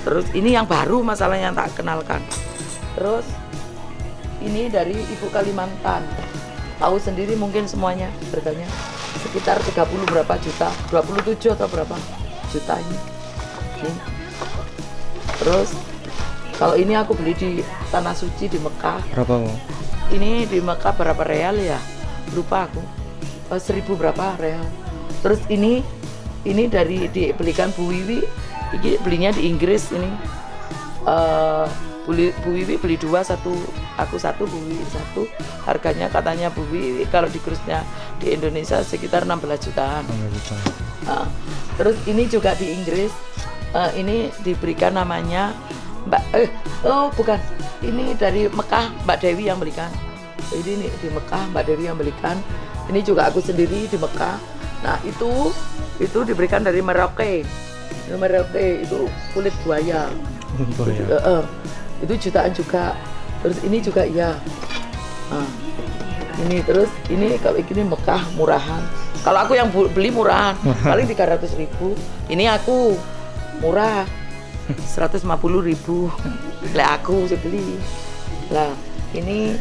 Terus ini yang baru masalahnya yang tak kenalkan. Terus ini dari Ibu Kalimantan. Tahu sendiri mungkin semuanya harganya sekitar 30 berapa juta, 27 atau berapa juta ini. Terus kalau ini aku beli di Tanah Suci di Mekah. Berapa mau? Ini di Mekah berapa real ya? Lupa aku. 1000 berapa real. Terus ini dibelikan Bu Wiwi. Ini belinya di Inggris ini. Bu Wiwi beli 2, 1 aku 1, Bu Wiwi 1. Harganya katanya Bu Wiwi kalau di kursnya di Indonesia sekitar 16 jutaan. 16 juta. Terus ini juga di Inggris. Ini diberikan namanya bukan. Ini dari Mekah, Mbak Dewi yang belikan. Ini di Mekah, Mbak Dewi yang belikan. Ini juga aku sendiri di Mekah. Nah, itu diberikan dari Merauke. Merauke itu kulit buaya. Itu jutaan juga. Terus ini juga ya. Ini terus ini kalau ini Mekah murahan. Kalau aku yang beli murahan, paling 300.000. Ini aku murah 150.000. Lah aku sih beli. Lah ini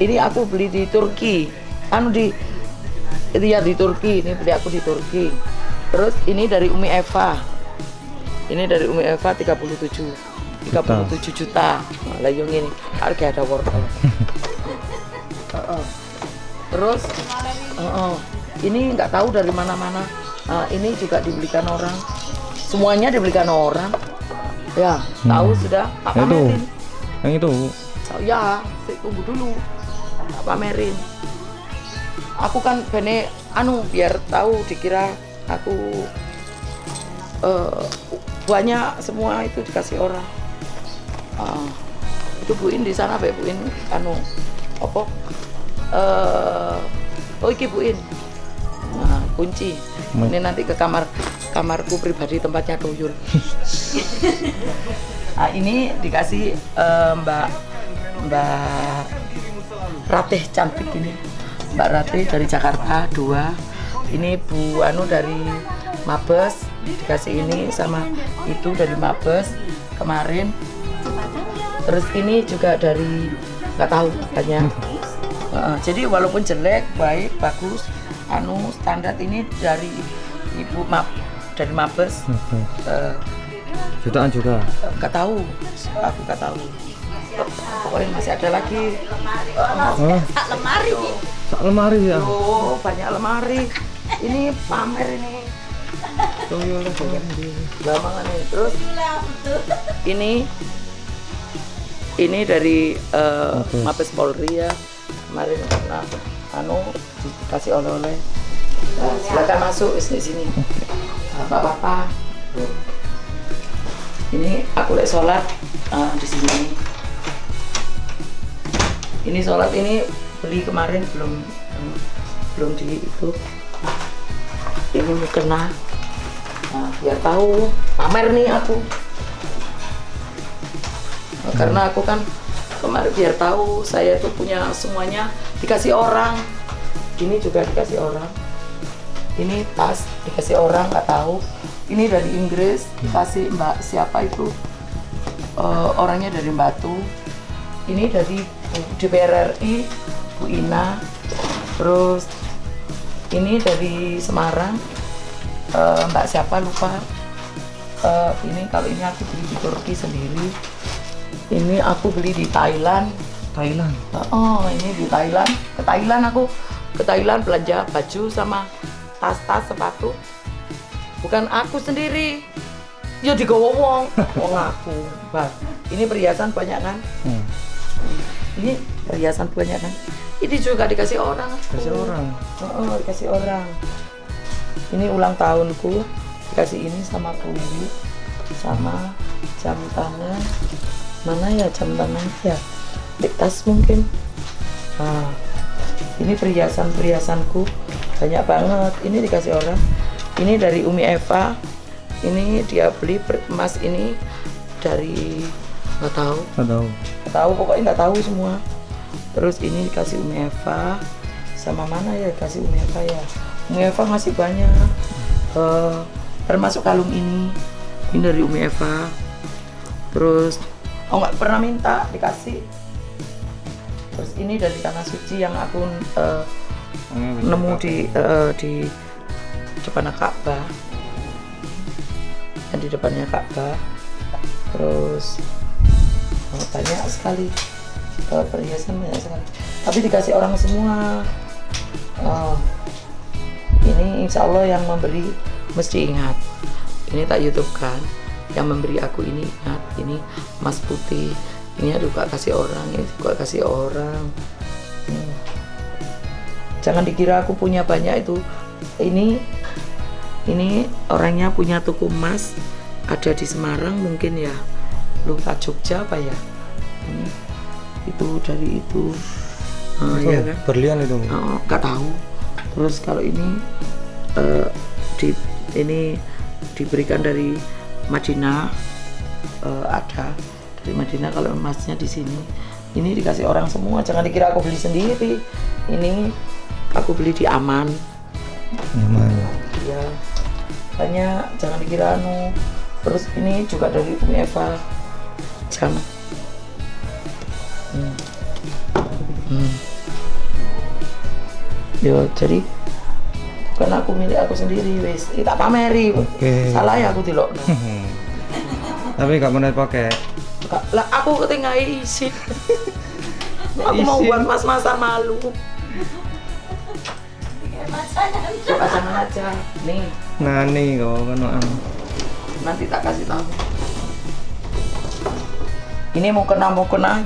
ini aku beli di Turki. Di Turki, ini beli aku di Turki. Terus ini dari Umi Eva. Ini dari Umi Eva 37 juta. Lah yang ini harga ada wortel. Terus ini nggak tahu dari mana-mana. Ini juga dibelikan orang. Semuanya dibelikan orang. Ya, tahu sudah. Tak pamerin. Yang itu. Ya, tunggu dulu. Tak pamerin. Aku kan biar tahu dikira aku banyak semua itu dikasih orang. Itu Buin di sana, Buin apa? Iki Buin. Kunci. Ini nanti ke kamarku pribadi tempatnya Tuyul. Ini dikasih Mbak Ratih cantik ini. Mbak Ratih dari Jakarta 2. Ini Bu dari Mabes dikasih ini sama itu dari Mabes kemarin. Terus ini juga dari nggak tahu katanya. Jadi walaupun jelek, baik, bagus, standar ini dari Ibu dari Mabes. Jutaan juga. Nggak tahu, aku nggak tahu. Pokoknya masih ada lagi. Lemari ya. Oh, banyak lemari. Ini pamer ini. Gamangan ini. Terus ini dari Mabes Polri ya. Kemarin karena dikasih oleh-oleh. Nah, silakan masuk di sini. Bapak-bapak. Ini aku lagi sholat di sini. Ini sholat ini beli kemarin belum di itu. Ini mukena. Biar tahu pamer nih aku. Karena aku kan kemarin biar tahu saya tuh punya semuanya dikasih orang. Ini juga dikasih orang. Ini tas dikasih orang nggak tahu. Ini dari Inggris dikasih Mbak siapa itu orangnya dari Batu. Ini dari DPR RI Bu Ina. Terus ini dari Semarang Mbak siapa lupa. Ini kalau ini aku beli di Turki sendiri. Ini aku beli di Thailand. Ini di Thailand. Ke Thailand belanja baju sama tas-tas sepatu. Bukan aku sendiri. Ya digawa wong aku. Ini perhiasan banyak kan? Ini perhiasan banyak kan? Ini juga dikasih orang. Dikasih orang. Ini ulang tahunku. Dikasih ini sama Wiwi. Sama jam tangan. Mana ya jam tangan ya? tas mungkin. Nah, ini perhiasanku banyak banget. Ini dikasih orang. Ini dari Umi Eva. Ini dia beli emas ini dari nggak tahu pokoknya nggak tahu semua. Terus ini dikasih Umi Eva. Sama mana ya dikasih Umi Eva ya? Umi Eva masih banyak. Termasuk kalung ini dari Umi Eva. Terus nggak pernah minta dikasih. Terus ini dari tanah suci yang aku nemu di depan Ka'bah. Di depannya Ka'bah. Terus banyak sekali perhiasan, banyak sekali. Tapi dikasih orang semua. Ini insya Allah yang memberi mesti ingat. Ini tak YouTube kan. Yang memberi aku ini ingat. Ini emas putih. Ini juga kasih orang. Ini juga kasih orang. Jangan dikira aku punya banyak itu. Ini orangnya punya toko emas ada di Semarang mungkin ya, lupa Jogja apa ya, itu dari itu ya kan? Berlian itu nggak tahu. Terus kalau ini ini diberikan dari Madinah, ada dari Madinah. Kalau emasnya di sini, ini dikasih orang semua. Jangan dikira aku beli sendiri. Ini aku beli di Aman. Ya, banyak. Jangan dikira Terus ini juga dari Umi Eva. Jam. Yo, jadi bukan aku milik aku sendiri, wes. Tak pameri. Salah ya aku tilok. Tapi gak pernah pakai. Lah aku ketinggalan isi. Aku mau buat mas-masan malu. Coba jangan aja. Nih. Nah nih kau kan Nanti tak kasih tahu. Ini mukena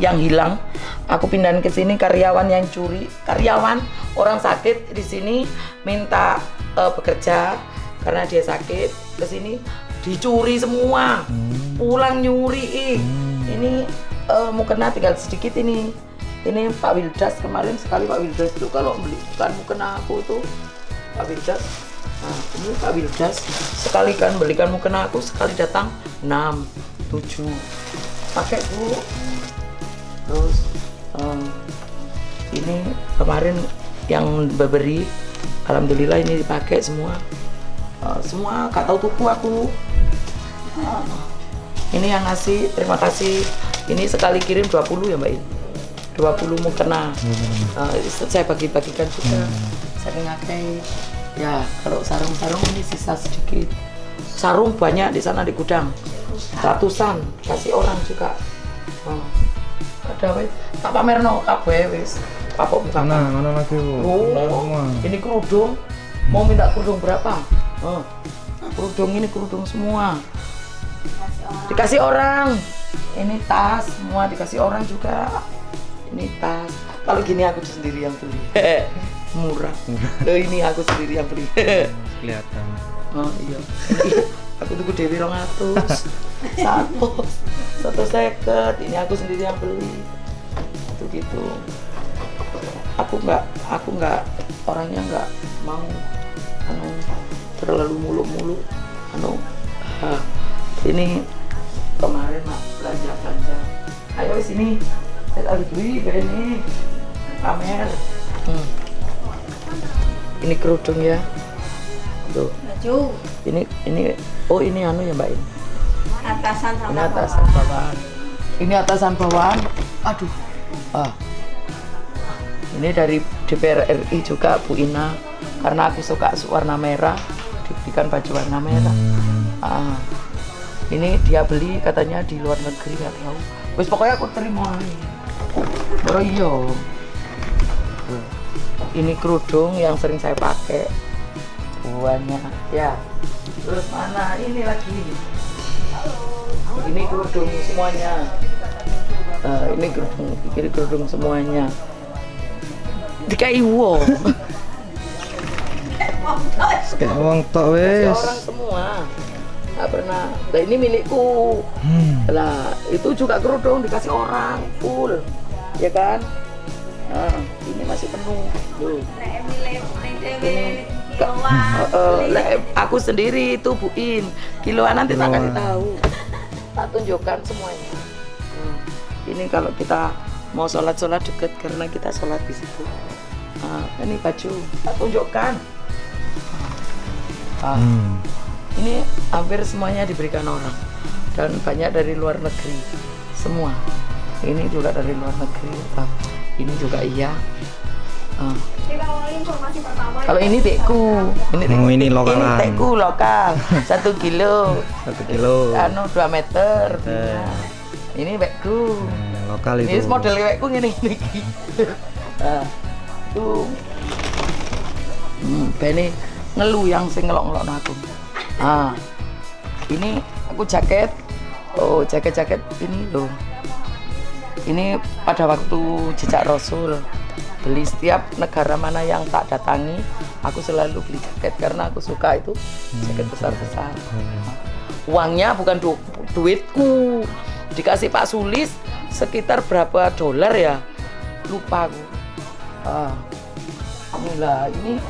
yang hilang. Aku pindahin ke sini, karyawan yang curi. Karyawan orang sakit di sini minta bekerja karena dia sakit. Ke sini dicuri semua. Pulang nyuri. Ini mukena tinggal sedikit ini. Ini Pak Wildas kemarin sekali. Pak Wildas itu kalau beli bukan mukena aku tuh Pak Wildas. Nah, ini Pak Wildas sekali kan belikan mukena aku, sekali datang 6, 7 pakai Bu. Terus ini kemarin yang beri, alhamdulillah ini dipakai semua. Semua gak tahu tuku aku. Ini yang ngasih, terima kasih. Ini sekali kirim 20 ya Mbak In. 20 mukena. Saya bagi-bagikan juga. Saya ngakai. Ya, kalau sarung-sarung ini sisa sedikit. Sarung banyak di sana di gudang. Ratusan, kasih orang juga. Ada wes. Tak pamerno kabeh wis. Kapok bukan. Mana lagi Bu? Ini kerudung. Mau minta kerudung berapa? Kerudung ini kerudung semua. Dikasih orang. Ini tas semua dikasih orang juga. Ini tas. Kalau gini aku sendiri yang beli. Murah. Ini aku sendiri yang beli. Kelihatan. Oh iya. Aku tuku Dewi 200. Satu seket. Ini aku sendiri yang beli. Itu gitu. Aku nggak orangnya nggak mau terlalu muluk-muluk. Ini kemarin mak belanja. Ayo sini. Saya lagi beli ini. Pamer. Ini kerudung ya. Tuh. Baju. Ini oh ini ya Mbak ini. Atasan sama Ini atasan bawahan. Ini atasan bawahan. Aduh. Ini dari DPR RI juga Bu Ina. Karena aku suka warna merah, diberikan baju warna merah. Ini dia beli katanya di luar negeri, nggak tahu. Wis pokoknya aku terima. Oh iya. Ini kerudung yang sering saya pakai. Buahnya ya. Terus mana ini lagi? Ini kerudung semuanya. Ini kerudung semuanya. Dikai wong. Kayak uang tok wes. Orang semua. Nggak pernah. Nah ini milikku. Lah itu juga kerudung dikasih orang full. ya kan? Nah, ini masih penuh. Tuh. Ini aku sendiri itu buin kiloan nanti tak kasih tahu, tak tunjukkan semuanya. Ini kalau kita mau sholat deket karena kita sholat di situ. Ini baju tak tunjukkan. Ini hampir semuanya diberikan orang dan banyak dari luar negeri semua. Ini juga dari luar negeri. Ini juga iya. Kalau ini teku, ini lokalan. Ini teku lokal, 1 kilo. 1 kilo. 2 meter. Ini bekku. Lokal itu. Ini model bekku ini. Tuh. Bene ngelu yang sing ngelok-ngelok aku. Ini aku jaket. Oh, jaket ini loh. Ini pada waktu jejak Rasul. Beli setiap negara mana yang tak datangi, aku selalu beli jaket karena aku suka itu jaket besar-besar. Uangnya bukan duitku, dikasih Pak Sulis sekitar berapa dolar ya, lupa aku. Inilah ini.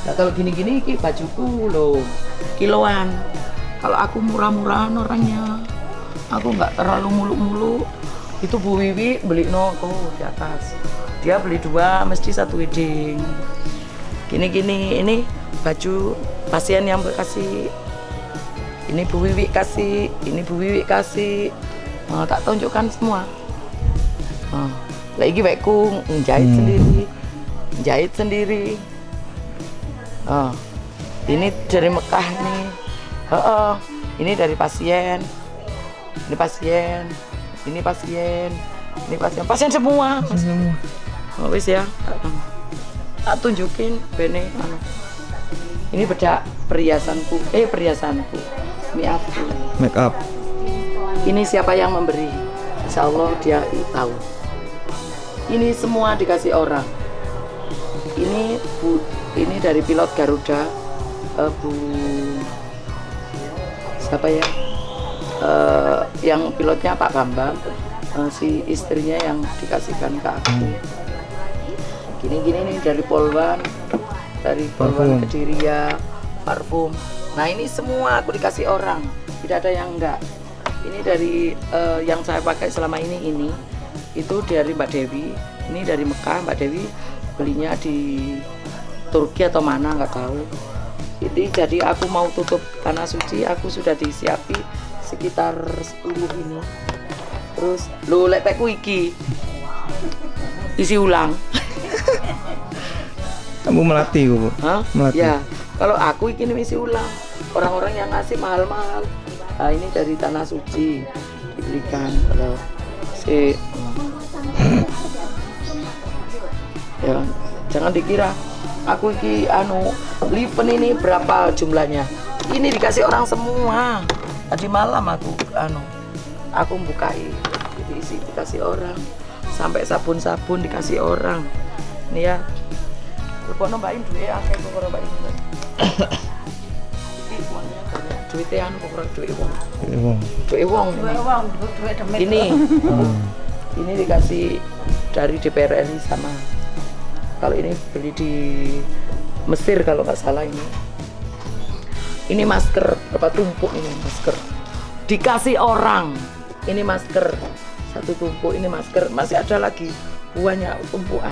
Nah, kalau gini-gini bajuku loh, kiloan. Kalau aku murah-murahan orangnya, aku nggak terlalu muluk-muluk. Itu Bu Wiwi beli di atas. Dia beli 2 mesti 1 wedding. Gini-gini ini baju pasien yang kasih. Ini Bu Wiwi kasih, ini Bu Wiwi kasih. Tak tunjukkan semua. Lagi baikku jahit sendiri. Ini dari Mekah nih. Ini dari pasien. Ini pasien. Ini pasien. Ini pasien semua. Wis ya. Tak tunjukin bene Ini bedak perhiasanku. Make up. Ini siapa yang memberi? Insya Allah dia tahu. Ini semua dikasih orang. Ini dari pilot Garuda, Bu siapa ya? Yang pilotnya Pak Bambang, si istrinya yang dikasihkan ke aku. Gini ini dari Polwan Kediri ya, parfum. Nah ini semua aku dikasih orang, tidak ada yang enggak. Ini dari yang saya pakai selama ini itu dari Mbak Dewi. Ini dari Mekah, Mbak Dewi belinya di Turki atau mana nggak tahu. Jadi aku mau tutup tanah suci, aku sudah disiapi sekitar 10 ini. Terus lu letekku iki isi ulang. Kamu melatih, Bu? Melatih. Ya, kalau aku ini isi ulang. Orang-orang yang ngasih mahal-mahal. Nah, ini dari tanah suci dibelikan. Kalau ya, jangan dikira aku iki liven ini berapa jumlahnya. Ini dikasih orang semua. Tadi malam aku bukai, diisi dikasih orang. Sampai sabun-sabun dikasih orang. Ini ya. Lepono Mbak Im duwe akeh kok Mbak Im. Iki uangnya banyak. Duite kok duwe wong. Duwe wong. Ini dikasih dari DPR RI sama. Kalau ini beli di Mesir kalau nggak salah ini. Ini masker, berapa tumpuk ini masker. Dikasih orang. Ini masker, 1 tumpuk ini masker. Masih ada lagi buahnya tumpukan.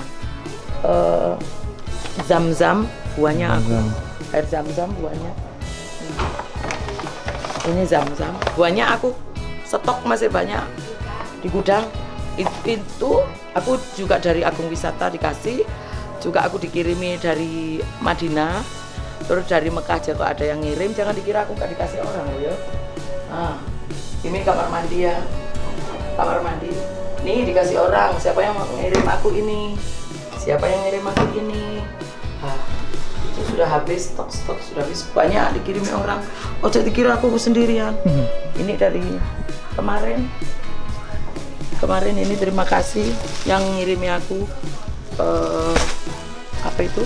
Zam-zam buahnya aku. Air zam-zam buahnya. Ini zam-zam buahnya aku. Stok masih banyak di gudang. Itu aku juga dari Agung Wisata dikasih. Juga aku dikirimi dari Madinah. Terus dari Mekah juga ada yang ngirim. Jangan dikira aku nggak dikasih orang loh ya. Nah, ini kamar mandi ya. Kamar mandi. Nih dikasih orang. Siapa yang mau ngirim aku ini? Siapa yang ngirim aku ini? Itu sudah habis, stok sudah habis, banyak dikirimi orang. Oh jadi dikira aku sendirian. Ini dari kemarin ini terima kasih yang ngirimi aku apa itu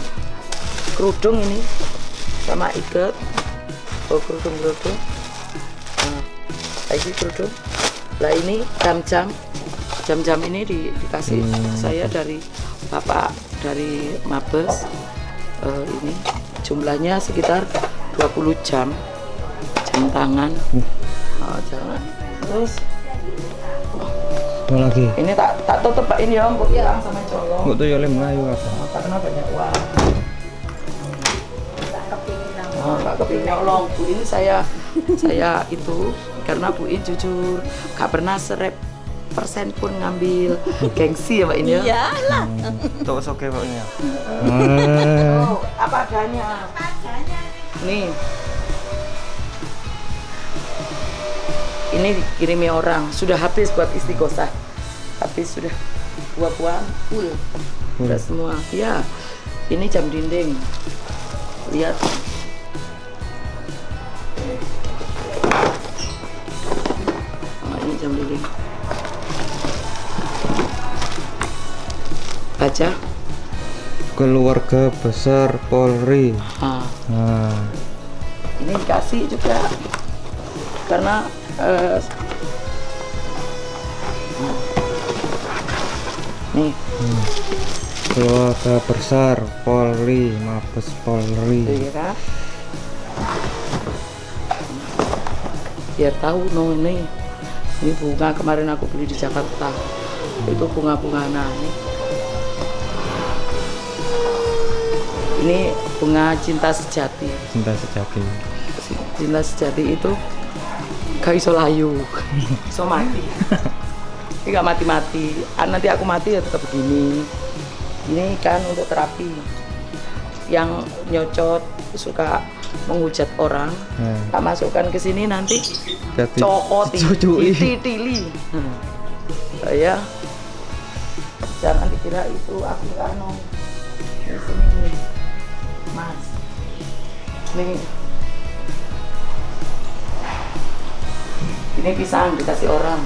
kerudung ini sama ikat. Kerudung nah, ini kerudung lah, ini jam-jam Jam-jam ini dikasih saya dari Bapak dari Mabes. Ini jumlahnya sekitar 20 jam tangan. Jangan. Terus Apa lagi? ini tak tutup Pak ini ya, mbok hilang sama colong. Mbok tuh ya oleh Melayu apa? Karena banyak uang. Nggak kepingin nyolong. Bu ini saya itu karena Bu ini jujur, gak pernah serep persen pun ngambil. Gengsi ya Pak ini ya. Iyalah. Tuh oke pokoknya. Oh, apa adanya? Nih. Ini dikirimi orang, sudah habis buat istighosah. Habis sudah buah-buahan full. Sudah semua. Ya. Ini jam dinding. Lihat. Ini jam dinding. Baca. Keluarga besar Polri. Nah, Ini dikasih juga karena nih keluarga besar Polri, Mabes Polri. iya kan? Biar tahu ini bunga kemarin aku beli di Jakarta. Itu bunga-bunga ini bunga cinta sejati. Cinta sejati. Cinta sejati itu gak iso layu, iso mati. Ini gak mati-mati. Nanti aku mati ya tetap begini. Ini kan untuk terapi. Yang nyocot suka menghujat orang, tak masukkan ke sini nanti Jadi cokoti, titili. Ya, jangan dikira itu aku kano. Di sini, Mas. Nih. Ini pisang dikasih orang.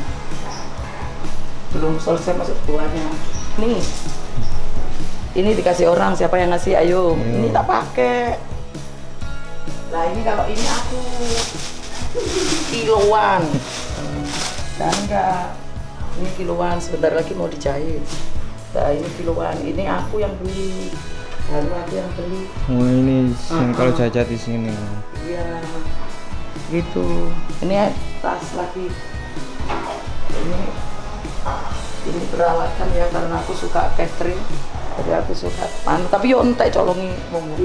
Belum selesai masuk buahnya. Nih. Ini dikasih orang, siapa yang ngasih? Ayo. Ini tak pakai. Nah, ini kalau ini aku kiloan. Dan enggak. Ini kiloan, sebentar lagi mau dijahit. Nah, ini kiloan. Ini aku yang beli. Lalu aku yang beli. Oh ini yang kalau jajan di sini. Iya. Gitu. Ini tas lagi. Ini peralatan ya karena aku suka catering. Jadi aku suka tapi yo entek colongi bunga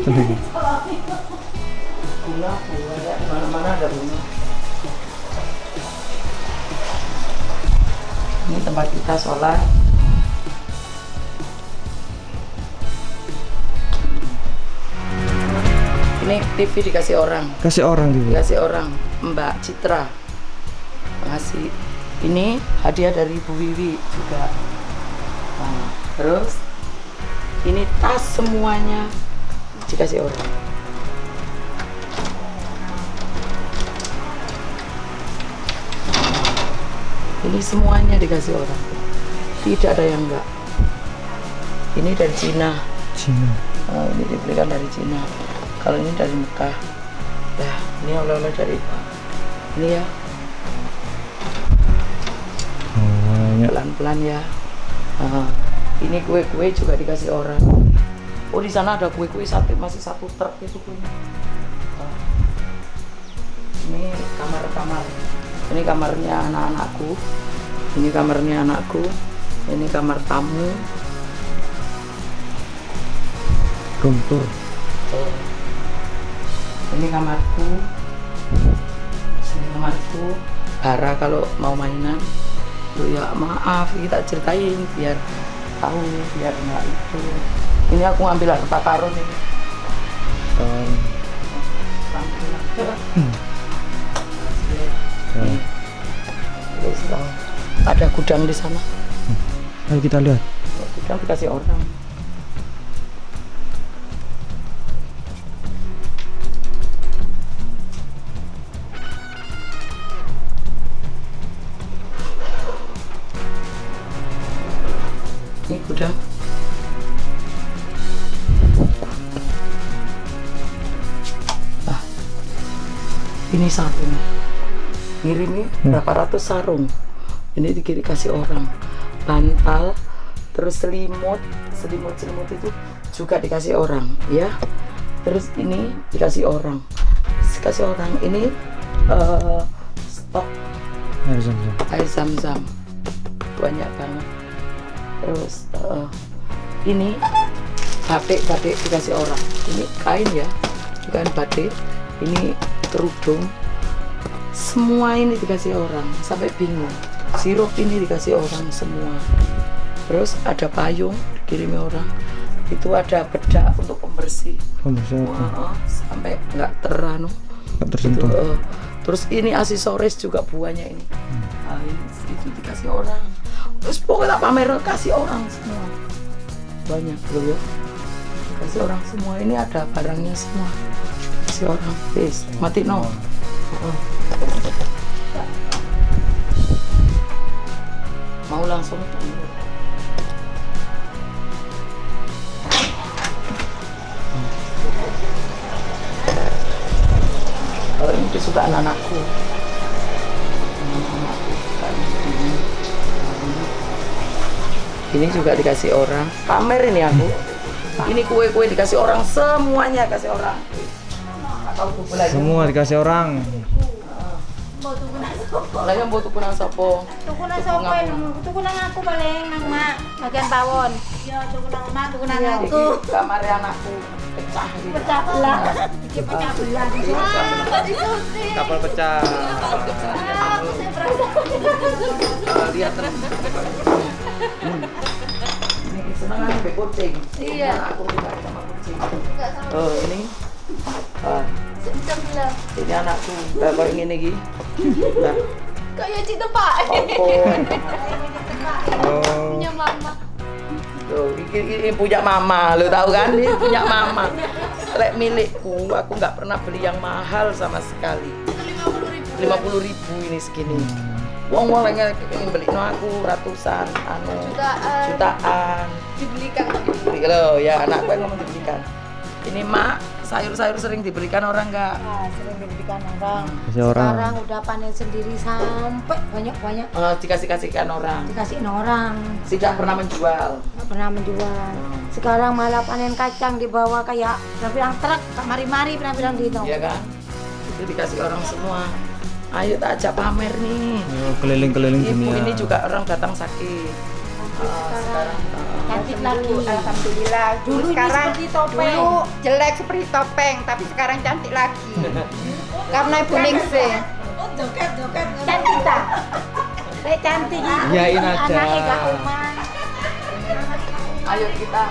ya mana-mana ada bunga. Ini tempat kita sholat. Ini TV dikasih orang. Kasih orang gitu. Dikasih orang, Mbak Citra ngasih. Ini hadiah dari Bu Wiwi juga. Nah, terus ini tas semuanya dikasih orang. Ini semuanya dikasih orang. Tidak ada yang enggak. Ini dari Cina. Cina. Ini dibelikan dari Cina. Kalau ini dari Mekah. Nah, ini oleh-oleh dari ini ya. Banyak. Pelan-pelan ya. Ini kue-kue juga dikasih orang. Oh, di sana ada kue-kue sate masih 1 truk itu kuenya. Ini kamar-kamar. Ini kamarnya anak-anakku. Ini kamarnya anakku. Ini kamar tamu. Room tour. Ini kamarku. Ini kamarku. Bara kalau mau mainan. Loh ya maaf, kita ceritain biar tahu, biar nggak itu. Ini aku ngambil harta karun ini. Terus ada gudang di sana. Ayo kita lihat. Gudang dikasih orang. Ini gudang. Nah, ini sarung. Ngirimi berapa ratus sarung. Ini dikasih orang. bantal, terus selimut itu juga dikasih orang ya. Terus ini dikasih orang, ini stok Air zam-zam. air zam-zam banyak banget. Terus ini batik dikasih orang, ini kain ya, kain batik, ini kerudung, semua ini dikasih orang sampai bingung. Sirup ini dikasih orang semua. Terus ada payung dikirimi orang, itu ada bedak untuk pembersih. Pembersih apa? Wah, sampai nggak Nggak tersentuh. Terus ini aksesoris juga buahnya ini. Nah, itu dikasih orang. Terus pokoknya pamer kasih orang semua. Banyak loh ya. Kasih orang semua, ini ada barangnya semua. Kasih orang. Wis, mati no. Mau langsung kalau ini kesukaan anakku. Ini juga dikasih orang. Pamer ini aku. Ini kue-kue dikasih orang, semuanya kasih orang. Semua dikasih orang. Lagi mau tuku nang sopo? Tuku nang sopo? Tuku nang aku paling nang mak bagian pawon. Iya, tuku nang mak, tuku nang aku. Kamar anakku pecah. Pecah belah. Iki pecah belah. Kapal pecah. Lihat terus. Ini senang ambil kucing. Iya. Aku juga sama kucing. Ini. Sebelah. Ini anakku. Kayak ngene iki. Nah, Kayak Cita Pak. Oh. Punya mama. Tuh, ini punya mama, lo tahu kan? Ini punya mama. Lek milikku, aku nggak pernah beli yang mahal sama sekali. 50.000 ini segini. Wong lagi beli no aku ratusan, jutaan. Dibelikan. Loh ya, anakku yang ngomong dibelikan. Ini mak, sayur-sayur sering dibelikan orang nggak? Nah, sering dibelikan orang. Kasih orang. Sekarang udah panen sendiri sampai banyak-banyak Dikasih-kasihkan orang. dikasihin orang. Tidak pernah menjual. Nggak pernah menjual. Sekarang malah panen kacang dibawa kayak pernah bilang truk, mari-mari pernah bilang gitu. Iya kan? Itu dikasih orang semua. Ayo tak ajak pamer nih. Keliling-keliling Ibu dunia. ini juga orang datang sakit. Sekarang Cantik lagi. Alhamdulillah. Dulu Sekarang seperti topeng. dulu jelek seperti topeng, tapi sekarang cantik lagi. Karena Ibu Ningsih. Cantik tak? Cantik. Iyain aja. Anaknya gak umat. ayo kita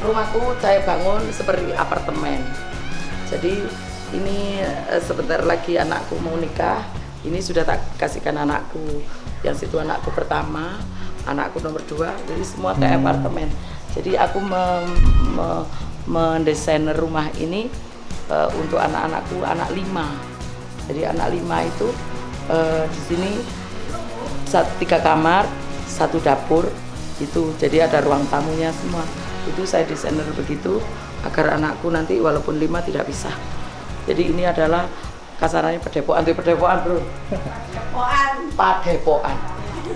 rumahku saya bangun seperti apartemen. Jadi ini sebentar lagi anakku mau nikah. Ini sudah tak kasihkan anakku. Yang itu anakku pertama, anakku nomor 2. Jadi semua kayak apartemen. Jadi aku mendesain rumah ini untuk anak-anakku, anak 5. Jadi anak 5 itu di sini 3 kamar, 1 dapur itu. Jadi ada ruang tamunya semua. Itu saya desainer begitu agar anakku nanti walaupun 5 tidak pisah. Jadi ini adalah kasarannya padepokan, itu padepokan bro. Padepokan.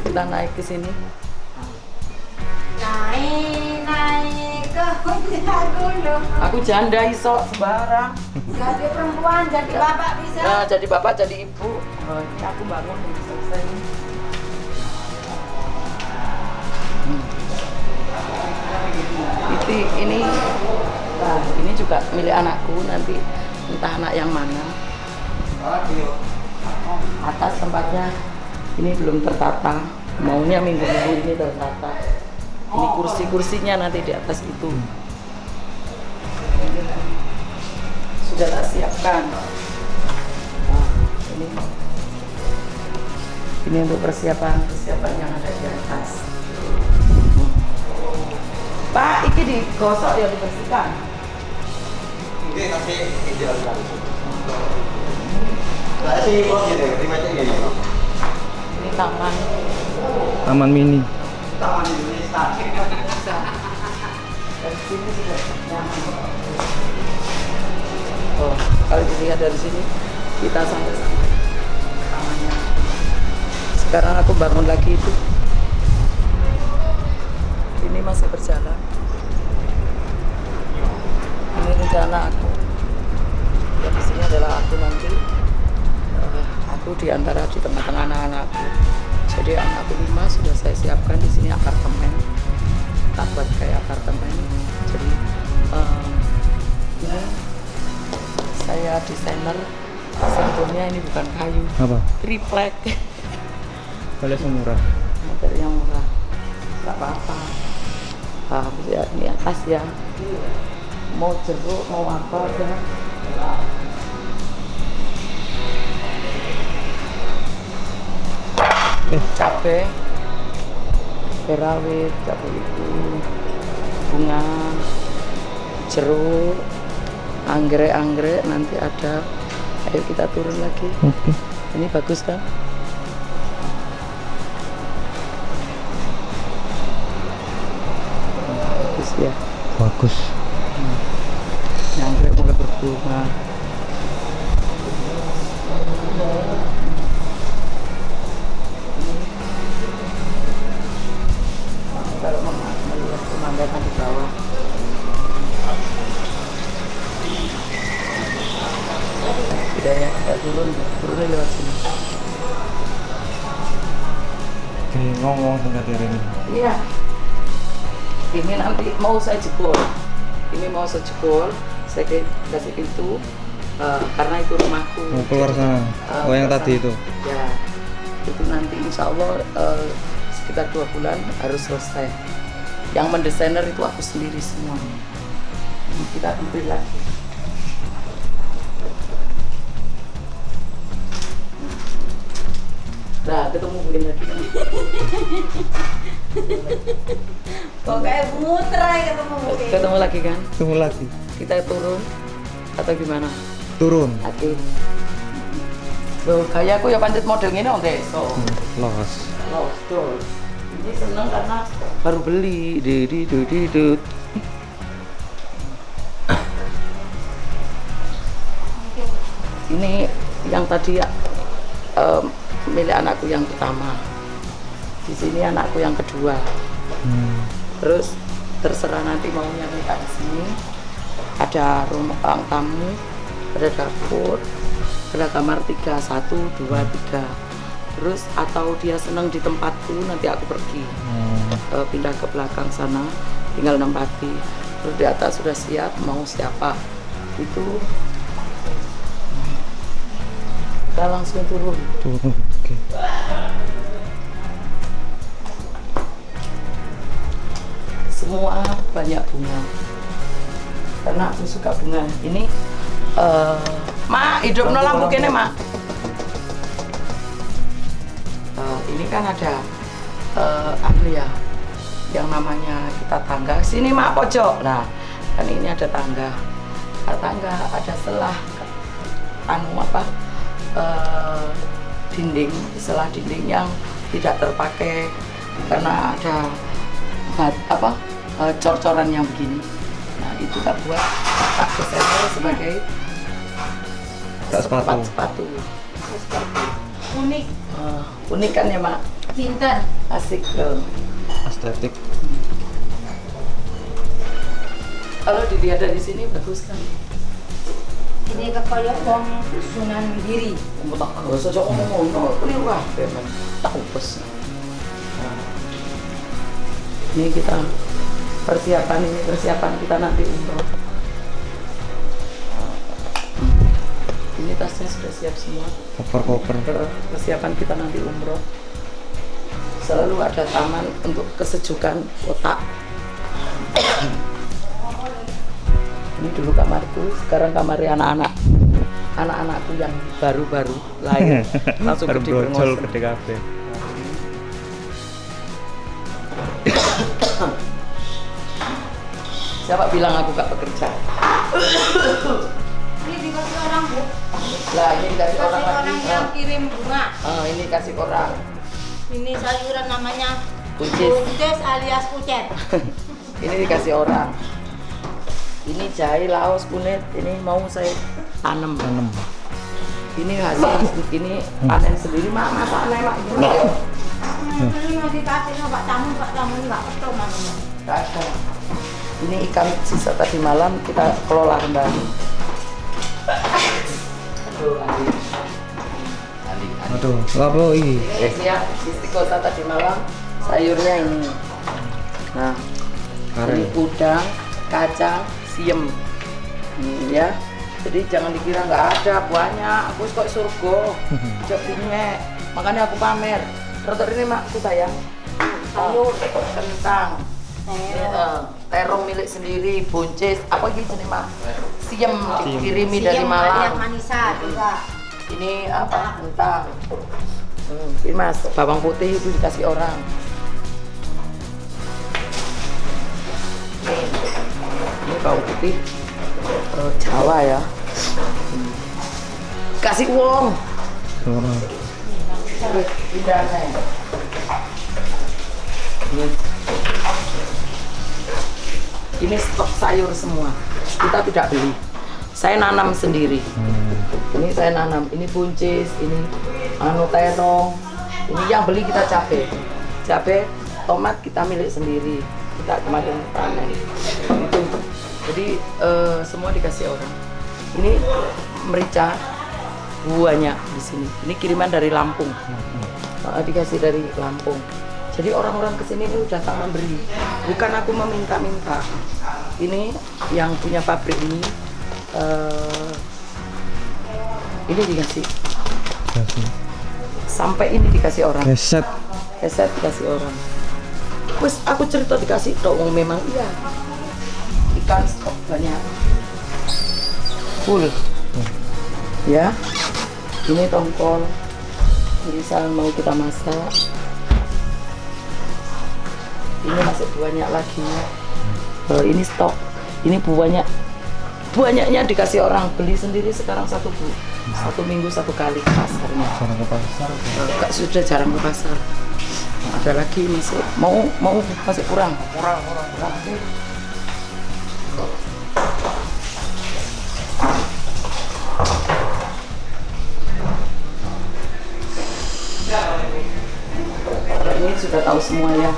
Kita naik ke sini. Naik ke dulu. Aku janda iso sembarang. Jadi perempuan, jadi bapak bisa. Nah, jadi bapak, jadi ibu. Nah, ini aku bangun ini selesai. Ini, nah, ini juga milik anakku nanti entah anak yang mana. Atas tempatnya ini belum tertata. Maunya minggu-minggu ini tertata. Ini kursi-kursinya nanti di atas itu. Sudah tak siapkan. Nah, ini untuk persiapan yang ada di atas. Pak, ini digosok ya, dibersihkan. Ini nanti dijelaskan. Ini taman. Taman mini. Taman Indonesia. Dari sini sudah nyaman. Oh, kalau dilihat dari sini kita sampai tamannya. sekarang aku bangun lagi itu. Ini masih berjalan. Ini rencana aku. Ya, di sini adalah aku nanti. Aku di antara di tengah-tengah anak-anakku. Jadi anakku 5 sudah saya siapkan di sini apartemen. Tak buat kayak apartemen. Jadi ini saya desainer. Sebetulnya ini bukan kayu. Apa? Triplek. Boleh semurah. Materi yang murah. Gak apa-apa. Ya, ini atas ya. Mau jeruk, mau apa ya. Cabai rawit, cabai itu, bunga, jeruk, anggrek-anggrek, nanti ada. Ayo kita turun lagi. Oke. Ini bagus kan? Bagus ya. Bagus. Anggrek mulai berbunga. Kalau melihat pemandangan di bawah, tidak ya, kita turun lewat sini. Oke, ngomong tentang ini. Iya. Ini nanti mau saya jebol. Ini mau saya jebol, saya kasih pintu karena itu rumahku. Mau keluar sana. Oh, yang tadi itu. Ya, itu nanti insya Allah sekitar 2 bulan harus selesai. Yang mendesainer itu aku sendiri semua. Kita ambil lagi. Nah, ketemu begini lagi. Kok kayak muter aja ketemu mungkin. Ketemu lagi kan? Tunggu lagi. Kita turun atau gimana? Turun. Hati. Loh, kayak aku ya pancet model ini on deso. Los. Los tuh. Ini seneng karena baru beli. Dudut. Ini yang tadi milik anakku yang pertama. Di sini anakku yang kedua. Terus terserah nanti maunya kita di sini. Ada ruang tamu, ada dapur, ada kamar 3, 1, 2, 3. Terus atau dia senang di tempatku, nanti aku pergi pindah ke belakang sana, tinggal nempati. Terus di atas sudah siap, mau siapa itu kita langsung turun. Oke. Semua banyak bunga karena aku suka bunga. Ini Ma, hidup no lampu kene Ma. Ini kan ada anu ya, yang namanya kita tangga. Sini Ma, pojok. Nah, kan ini ada tangga. Tangga ada selah anu apa? Dinding, selah dinding yang tidak terpakai karena ada cor-coran yang begini. Nah, itu tak buat tak desainer sebagai sepatu. Unik, Unik kan ya Mak? pinter. Asik loh. Estetik. Kalau dilihat dari sini bagus kan? Ini kekoyok wong Sunan Giri. Tak sejak ngomong, keliru lah, tak upes. Ini kita persiapan kita nanti umroh. Ini tasnya sudah siap semua. Koper-koper. Persiapan kita nanti umroh. Selalu ada taman untuk kesejukan otak. Ini dulu kamarku, sekarang kamarnya anak-anak. Anak-anakku yang baru-baru lahir langsung Baru gede brojol berngos. gede kabeh. Siapa bilang aku gak bekerja? Ini dikasih orang Bu. Lah ini dikasih Kasih orang lagi. orang yang kirim bunga. Ini kasih orang. Ini sayuran namanya Buncis. buncis alias pucet. Ini dikasih orang. Ini jahe, laos, kunyit. Ini mau saya tanam. Ini hasil, ini panen sendiri, mak masak mak ini. Ini mau dikasih no, Pak Tamu nggak betul namanya. Nggak ada. Ini ikan sisa tadi malam kita kelola kembali. Aduh, apa ini? Ya, istiqosa tadi malam, sayurnya ini. Nah, ini udang, kacang, siem. Ya, jadi jangan dikira nggak ada, banyak. Aku kok surga, jadinya. Makanya aku pamer. Rotor ini mak, aku sayang. Sayur, kentang, terong milik sendiri, buncis, apa gitu nih mak? Siem dikirimi dari Yang Malang. manisa juga. Ini apa? Kentang. Ini mas, bawang putih itu dikasih orang. Ini bawang putih Jawa ya. Kasih uang. Pindah nih. Ini stok sayur semua. Kita tidak beli. Saya nanam sendiri. Ini saya nanam. Ini buncis, ini terong. Ini yang beli kita cabai. Cabai, tomat kita milik sendiri. Kita kemarin panen. Itu. Jadi semua dikasih orang. Ini merica banyak di sini. Ini kiriman dari Lampung. Dikasih dari Lampung. Jadi orang-orang kesini ini udah tak memberi. Bukan aku meminta-minta. Ini yang punya pabrik ini. Ini dikasih. Sampai ini dikasih orang. Keset. Keset dikasih orang. Wes aku cerita dikasih dong, memang iya. Ikan stok banyak. Full. Ya. Ini tongkol. Misal mau kita masak. Ini masih banyak lagi. Ini stok. Ini banyaknya dikasih orang, beli sendiri sekarang satu minggu satu kali ke pasarnya. Jarang ke pasar. Sudah jarang ke pasar. Ada lagi masih mau masih kurang. Ini sudah tahu semua ya.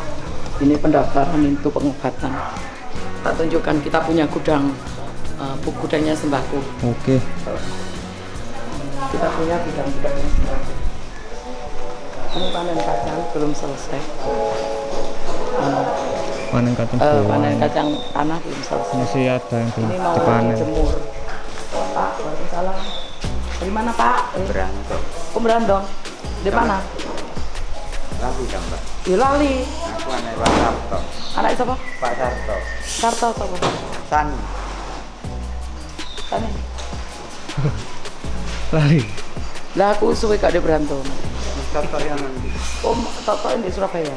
Ini pendaftaran itu pengobatan. Tak tunjukkan kita punya gudang. Gudangnya sembako. Oke. Kita punya gudangnya sembako. Ini panen kacang belum selesai. Panen kacang Panen kacang tanah belum selesai. masih ada yang belum Ini mau dipanen. dijemur. Pak, waalaikumsalam. Dari mana Pak? Berandong. Oh Berandong. Di mana? Lali kan Mbak. Di Lali. Aku anak Pak Sarto. Anak siapa? Pak Sarto. Sarto siapa? Sani. Tani. Lali. Lah aku suwe gak di Berandong. Sarto yang nanti. Oh, Toto di Surabaya.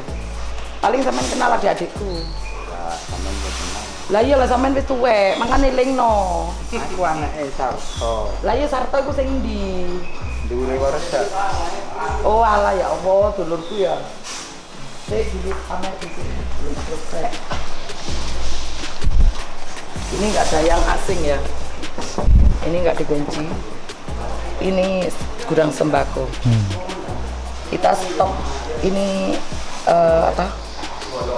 Paling sampean kenal adik-adikku. Ya, sama kenal. Lah iya lah sampean wis tuwek, mangkane elingno. Aku anak Sarto. Lah iya Sarto iku sing ndi? Dure Warsa. Oh alah ya Allah, dulurku ya. Sik dulu pamer di sini. Belum selesai. Ini nggak ada yang asing ya. Ini nggak dikunci. Ini gudang sembako. Kita stok ini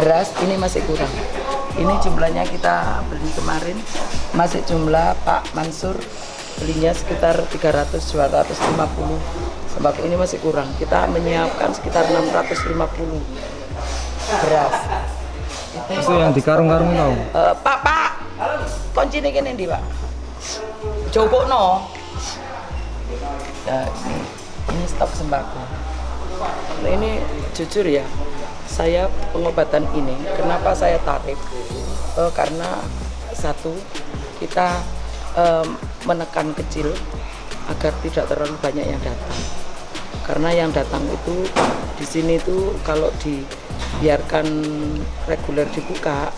beras ini masih kurang. Ini jumlahnya kita beli kemarin masih jumlah Pak Mansur belinya sekitar 300-250. Sembako ini masih kurang. Kita menyiapkan sekitar 650 beras. Itu yang di karung-karung tau. Pak, kunci ini kene ndi, Pak? Joko no. Ya, ini stok sembako. Nah, ini jujur ya, saya pengobatan ini, kenapa saya tarik? Karena satu, kita menekan kecil agar tidak terlalu banyak yang datang. Karena yang datang itu di sini itu kalau dibiarkan reguler dibuka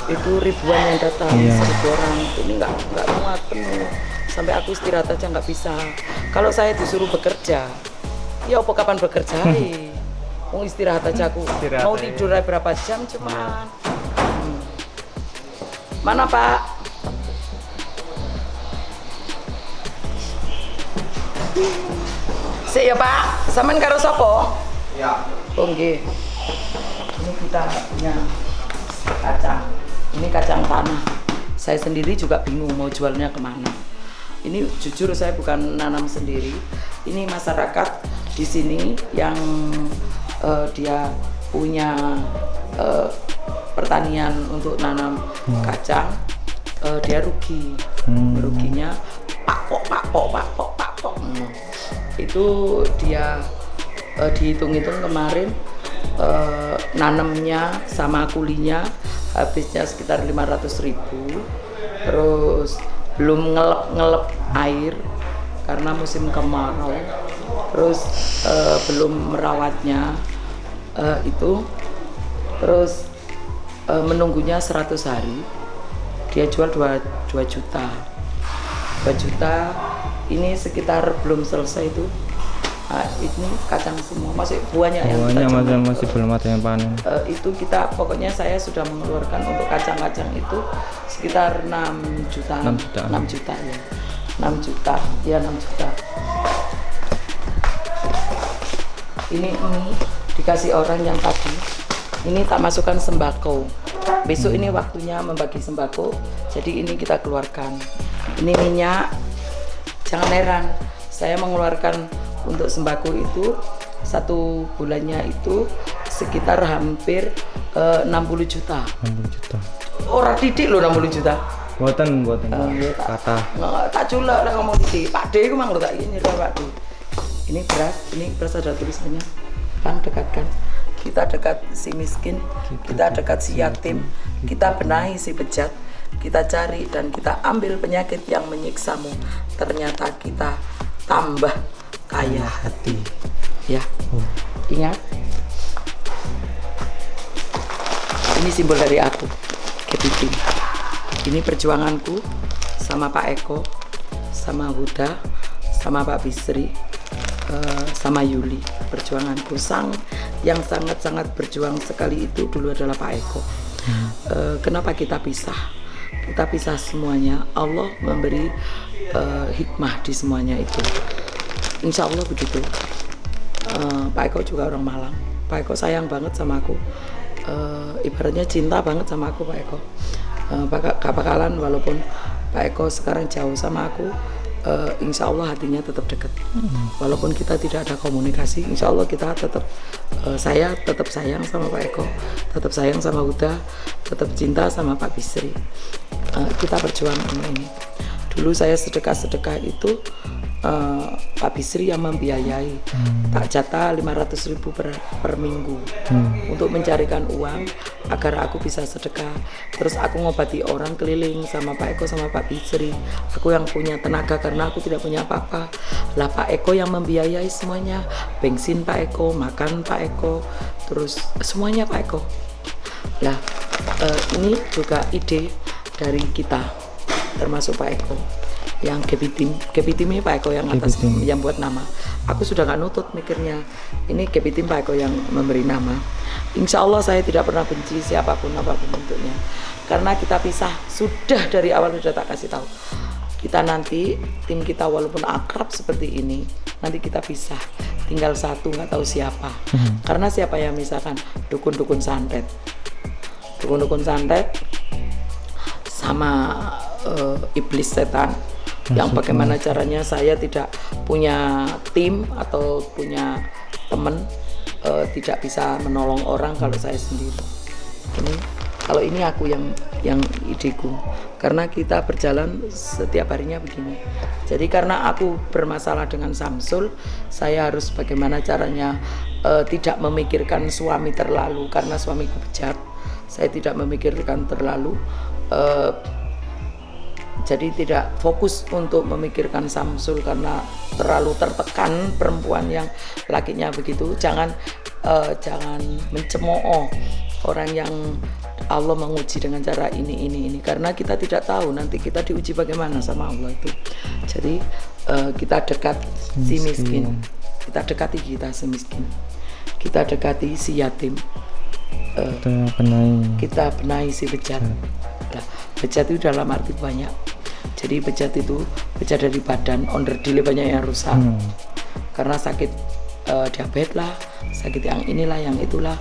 itu ribuan yang datang, 1.000 orang. Ini nggak muat penuh. Sampai aku istirahat aja nggak bisa. Kalau saya disuruh bekerja, ya apa kapan bekerja? Mau istirahat aja aku. Mau tidur berapa jam cuman. Mana Pak? Sik ya Pak, sampean karo sapa? Ya. Oh nggih. Ini kita punya kacang. Ini kacang tanah. Saya sendiri juga bingung mau jualnya kemana. Ini jujur saya bukan nanam sendiri. Ini masyarakat di sini yang dia punya pertanian untuk nanam kacang, dia rugi. Ruginya pakpok. Itu dia dihitung-hitung kemarin nanamnya sama kulinya habisnya sekitar 500.000, terus belum ngelep air karena musim kemarau, terus belum merawatnya itu, terus menunggunya 100 hari. Dia jual 2 juta. 2 juta ini sekitar belum selesai itu. Nah, ini kacang semua masih buahnya yang masih belum ada yang panen. Itu kita pokoknya saya sudah mengeluarkan untuk kacang-kacang itu sekitar 6 juta. 6 juta ya. 6 juta. Ya 6 juta. Ini dikasih orang yang tadi. Ini tak masukkan sembako. Besok ini waktunya membagi sembako. Jadi ini kita keluarkan. Ini minyak. Jangan heran, saya mengeluarkan untuk sembako itu 1 bulannya itu sekitar hampir 60 juta. 60 juta. Orang didik loh 60 juta. Buatan Kata. Tak culak lah ngomong didik. Pak D itu mang lo tak ini Pak D. Ini beras ada tulisannya. Kan dekatkan. Kita dekat si miskin, kita dekat si yatim, kita benahi si bejat, kita cari dan kita ambil penyakit yang menyiksamu. Ternyata kita tambah kaya hati. Ya, ingat. Ini simbol dari aku, kepiting. Ini perjuanganku sama Pak Eko, sama Huda, sama Pak Bisri, sama Yuli. Perjuanganku yang sangat-sangat berjuang sekali itu dulu adalah Pak Eko. Kenapa kita pisah? Kita pisah semuanya. Allah memberi hikmah di semuanya itu. Insya Allah begitu. Pak Eko juga orang Malang. Pak Eko sayang banget sama aku. Ibaratnya cinta banget sama aku Pak Eko. Gak bakalan walaupun Pak Eko sekarang jauh sama aku. Insya Allah hatinya tetap dekat. Walaupun kita tidak ada komunikasi, insya Allah kita tetap saya tetap sayang sama Pak Eko, tetap sayang sama Huda, tetap cinta sama Pak Bisri. Kita berjuang ini. Dulu saya sedekah itu Pak Bisri yang membiayai. Tak jatah 500.000 per minggu untuk mencarikan uang agar aku bisa sedekah. Terus aku ngobati orang keliling sama Pak Eko sama Pak Bisri. Aku yang punya tenaga karena aku tidak punya apa-apa. Lah Pak Eko yang membiayai semuanya. Bensin Pak Eko, makan Pak Eko, terus semuanya Pak Eko. Lah ini juga ide dari kita, termasuk Pak Eko. Yang kepitim ini Pak Eko yang atas yang buat nama. Aku sudah nggak nutut mikirnya. Ini kepitim Pak Eko yang memberi nama. Insya Allah saya tidak pernah benci siapapun apapun bentuknya. Karena kita pisah sudah dari awal sudah tak kasih tahu. Kita nanti tim kita walaupun akrab seperti ini, nanti kita pisah. Tinggal satu nggak tahu siapa. Karena siapa yang misalkan dukun-dukun santet, dukun-dukun santet sama iblis setan. Yang bagaimana caranya saya tidak punya tim atau punya teman, tidak bisa menolong orang kalau saya sendiri. Kalau ini aku yang ideku, karena kita berjalan setiap harinya begini. Jadi karena aku bermasalah dengan Samsul, saya harus bagaimana caranya tidak memikirkan suami terlalu karena suamiku bejat. Saya tidak memikirkan terlalu. Jadi tidak fokus untuk memikirkan Samsul karena terlalu tertekan perempuan yang lakinya begitu. Jangan mencemooh orang yang Allah menguji dengan cara ini karena kita tidak tahu nanti kita diuji bagaimana sama Allah itu. Jadi kita dekat si miskin, kita dekati kita si miskin, kita dekati si yatim, kita benahi si bejat. Bejat itu dalam arti banyak. Jadi bejat dari badan, onderdile banyak yang rusak. Karena sakit diabetes lah, sakit yang inilah, yang itulah.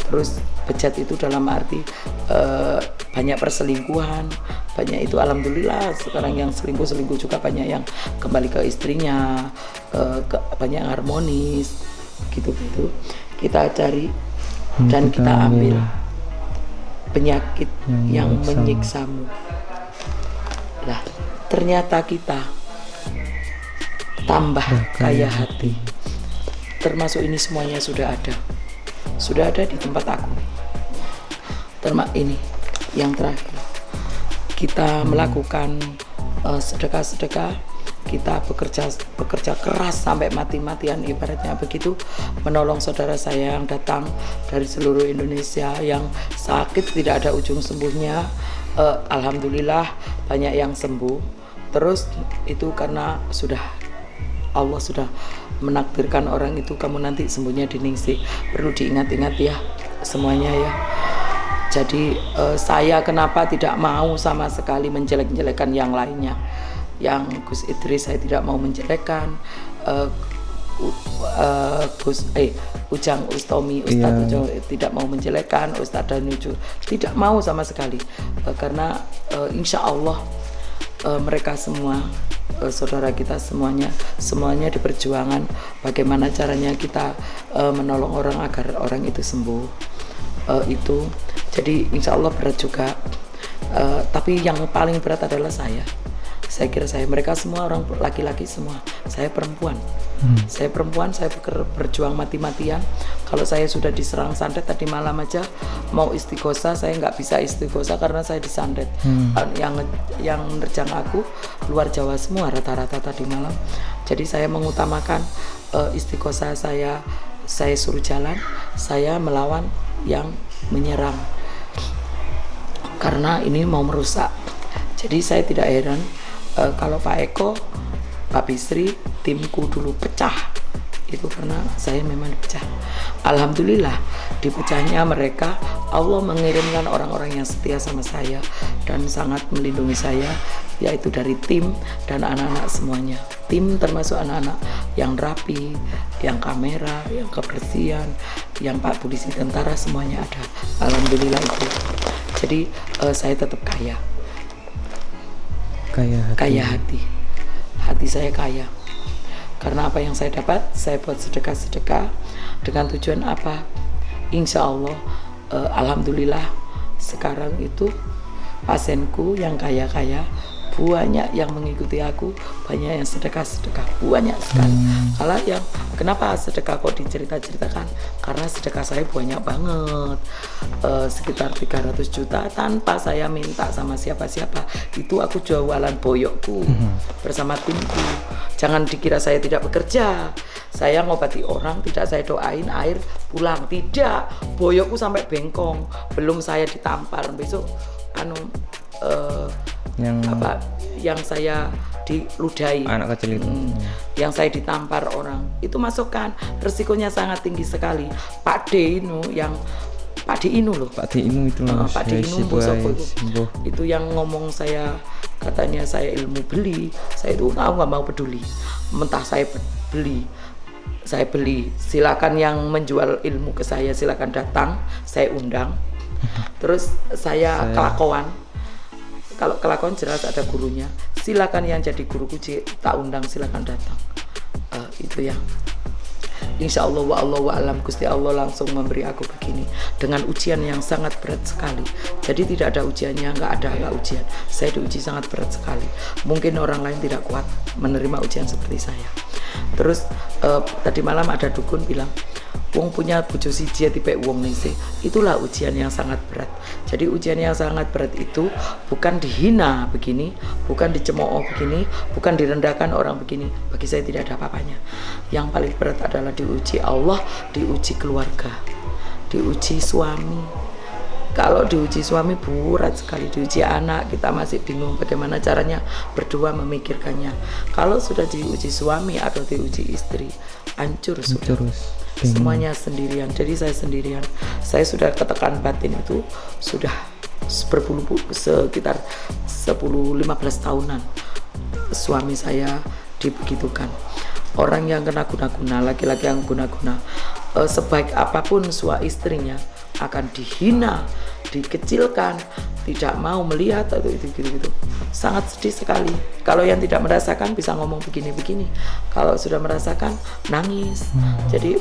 Terus bejat itu dalam arti banyak perselingkuhan, banyak itu alhamdulillah sekarang yang selingkuh juga banyak yang kembali ke istrinya, banyak yang harmonis gitu-gitu. Kita cari dan kita ambil penyakit yang menyiksamu. Lah, ternyata kita tambah kaya hati. Termasuk ini semuanya sudah ada di tempat aku. Ini yang terakhir. Kita melakukan sedekah-sedekah, kita bekerja keras sampai mati-matian ibaratnya begitu, menolong saudara saya yang datang dari seluruh Indonesia yang sakit tidak ada ujung sembuhnya. Alhamdulillah banyak yang sembuh. Terus itu karena Allah sudah menakdirkan orang itu kamu nanti sembuhnya di Ningsih. Perlu diingat-ingat ya semuanya ya. Jadi saya kenapa tidak mau sama sekali menjelek-jelekan yang lainnya. Yang Gus Idris saya tidak mau menjelekkan, Ujang Ustomi, Ustadz Ujang tidak mau menjelekkan, Ustadz Danuju tidak mau sama sekali, karena insya Allah mereka semua saudara kita semuanya di perjuangan bagaimana caranya kita menolong orang agar orang itu sembuh. Itu jadi insya Allah berat juga, tapi yang paling berat adalah saya kira mereka semua orang laki-laki semua, saya perempuan. Saya berjuang mati-matian. Kalau saya sudah diserang santet tadi malam aja mau istighosah, saya nggak bisa istighosah karena saya disantet. Yang menerjang aku luar Jawa semua rata-rata tadi malam. Jadi saya mengutamakan istighosah saya suruh jalan, saya melawan yang menyerang karena ini mau merusak. Jadi saya tidak heran kalau Pak Eko, Pak Bisri, timku dulu pecah, itu karena saya memang dipecah. Alhamdulillah dipecahnya mereka, Allah mengirimkan orang-orang yang setia sama saya dan sangat melindungi saya, yaitu dari tim dan anak-anak semuanya. Tim termasuk anak-anak yang rapi, yang kamera, yang kebersihan, yang Pak Polisi tentara semuanya ada. Alhamdulillah itu. Jadi saya tetap kaya hati saya kaya karena apa yang saya dapat saya buat sedekah dengan tujuan apa, insya Allah alhamdulillah sekarang itu pasienku yang kaya banyak yang mengikuti aku, banyak yang sedekah banyak sekali. Kalau yang kenapa sedekah kok diceritakan, karena sedekah saya banyak banget, sekitar 300 juta tanpa saya minta sama siapa-siapa. Itu aku jualan boyokku bersama timku. Jangan dikira saya tidak bekerja, saya ngobati orang tidak saya doain air pulang, tidak. Boyokku sampai bengkong, belum saya ditampar besok yang saya diludahi, anak kecil itu yang saya ditampar orang itu masukkan, resikonya sangat tinggi sekali. Pak D Inu itu yang ngomong saya, katanya saya ilmu beli, saya itu nggak mau peduli, mentah saya beli, silakan yang menjual ilmu ke saya silakan datang, saya undang. Terus saya kelakuan, kalau kelakuan jelas ada gurunya, silakan yang jadi guruku tak undang silakan datang. Itu ya. Insya Allah wa alam Gusti Allah langsung memberi aku begini dengan ujian yang sangat berat sekali. Jadi tidak ada ujiannya, nggak ada ujian. Saya diuji sangat berat sekali. Mungkin orang lain tidak kuat menerima ujian seperti saya. Terus tadi malam ada dukun bilang, wong punya bojo siji tipe wong Ningsih. Itulah ujian yang sangat berat. Jadi ujian yang sangat berat itu bukan dihina begini, bukan dicemooh begini, bukan direndahkan orang begini. Bagi saya tidak ada apa-apanya. Yang paling berat adalah diuji Allah, diuji keluarga, diuji suami. Kalau diuji suami berat sekali, diuji anak kita masih bingung bagaimana caranya berdua memikirkannya. Kalau sudah diuji suami atau diuji istri, hancur sudah. Semuanya sendirian. Jadi saya sendirian. Saya sudah ketekan batin itu sudah sekitar 10-15 tahunan suami saya dibegitukan. Orang yang kena guna-guna, laki-laki yang guna-guna, sebaik apapun suami istrinya akan dihina, dikecilkan, tidak mau melihat atau itu gitu. Sangat sedih sekali. Kalau yang tidak merasakan bisa ngomong begini-begini, kalau sudah merasakan nangis. Jadi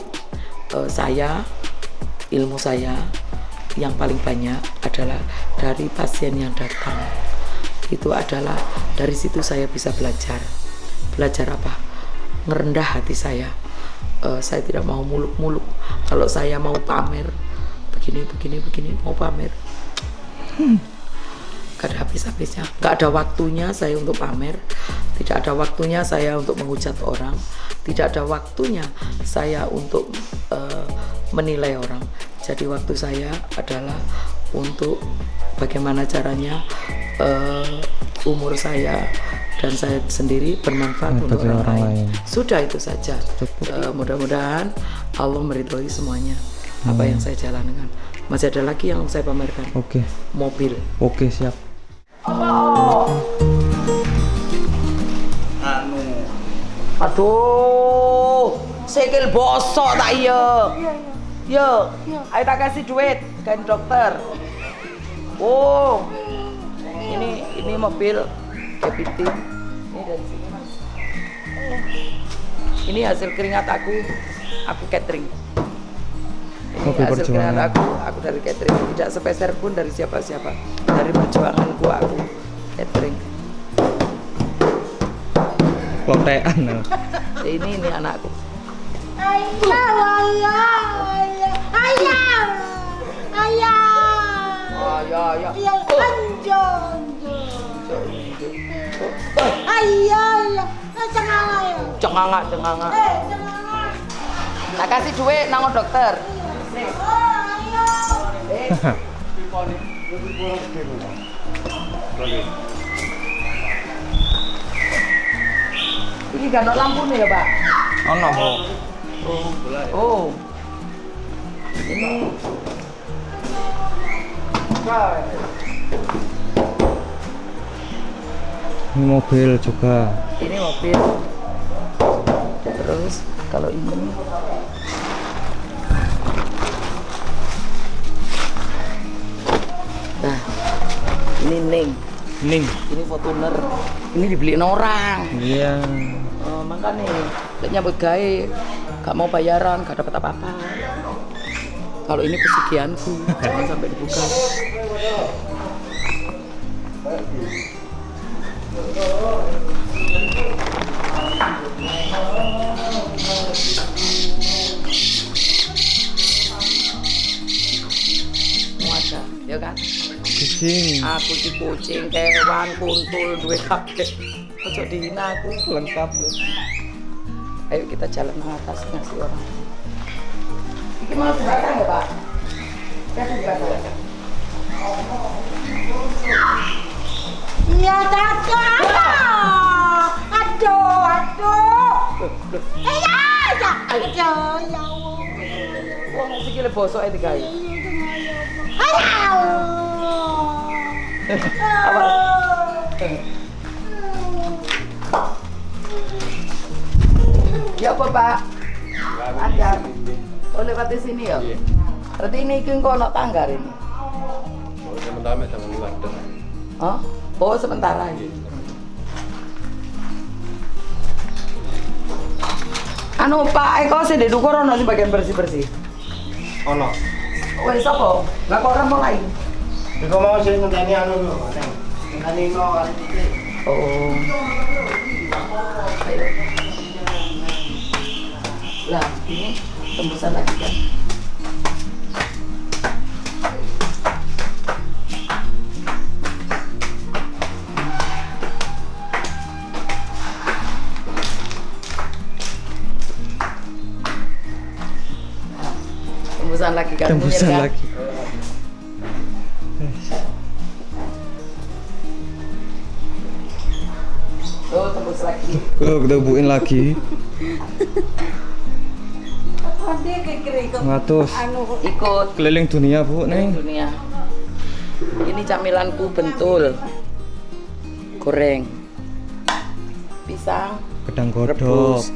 ilmu saya yang paling banyak adalah dari pasien yang datang. Itu adalah dari situ saya bisa belajar apa? Ngerendah hati saya. Saya tidak mau muluk-muluk. Kalau saya mau pamer begini mau pamer, gak ada habis-habisnya. Gak ada waktunya saya untuk pamer, tidak ada waktunya saya untuk menghujat orang, tidak ada waktunya saya untuk menilai orang. Jadi waktu saya adalah untuk bagaimana caranya umur saya dan saya sendiri bermanfaat untuk orang lain. Sudah itu saja. Mudah-mudahan Allah meridhoi semuanya apa yang saya jalankan. Masih ada lagi yang saya pamerkan. Oke. Mobil. Oke, siap. Aduh, sikil bosok tak iya. Yo, ayo tak kasih duit kan dokter. Oh, ini mobil kepiting. Ini dari sini mas. Ini hasil keringat aku catering. Ini Mobil hasil keringat perjuangan. aku dari catering. Tidak sepeser pun dari siapa-siapa. Dari perjuanganku aku catering. Lotean. Ini anakku. Cenganga. Tak kasih duit nang dokter. Ini gak ada lampu nih ya Pak? Ono. Oh. Ini mobil juga. Ini mobil. Terus kalau ini nah, ini Ning. Ini Fortuner. Ini dibeliin orang. Iya. Makanya nyambut gawe, gak mau bayaran, gak dapat apa-apa. Kalau ini pesugihanku, jangan sampai dibuka. Semua ada, ya kan? Kucing. Aku di kucing, kewan, kuntul, duwe kabeh. Ojo dihina aku, lengkap loh. Ayo kita jalan ke atas ngasih orang. Ini mau dibakar ya Pak? Kasih dibakar. Iya, aduh. Ya Allah. Wong sikile bosok ae digawe. Apa? Ya apa Pak? Ada. Oh lewat di sini ya? Berarti ini iki engko ono tangga ini. Oh, sementara sama luar dong. Oh sementara ini. Anu Pak Eko sing dukur ono sing bagian bersih-bersih. Ono. Wes sapa? Lah kok ora mulai? Iku mau sing ngenteni anu lho, Neng. Ngenteni no kali iki. Oh. Ayo. Lah, ini tembusan lagi kan? Tembusan lagi kan? Tembusan Munir, kan? lagi. Oh, tembus lagi. Oh, kita buin lagi. Ngatus. Ikut Keliling dunia, Bu, Neng. dunia. Ini camilanku bentul. Goreng. Pisang Gedang godok. rebus.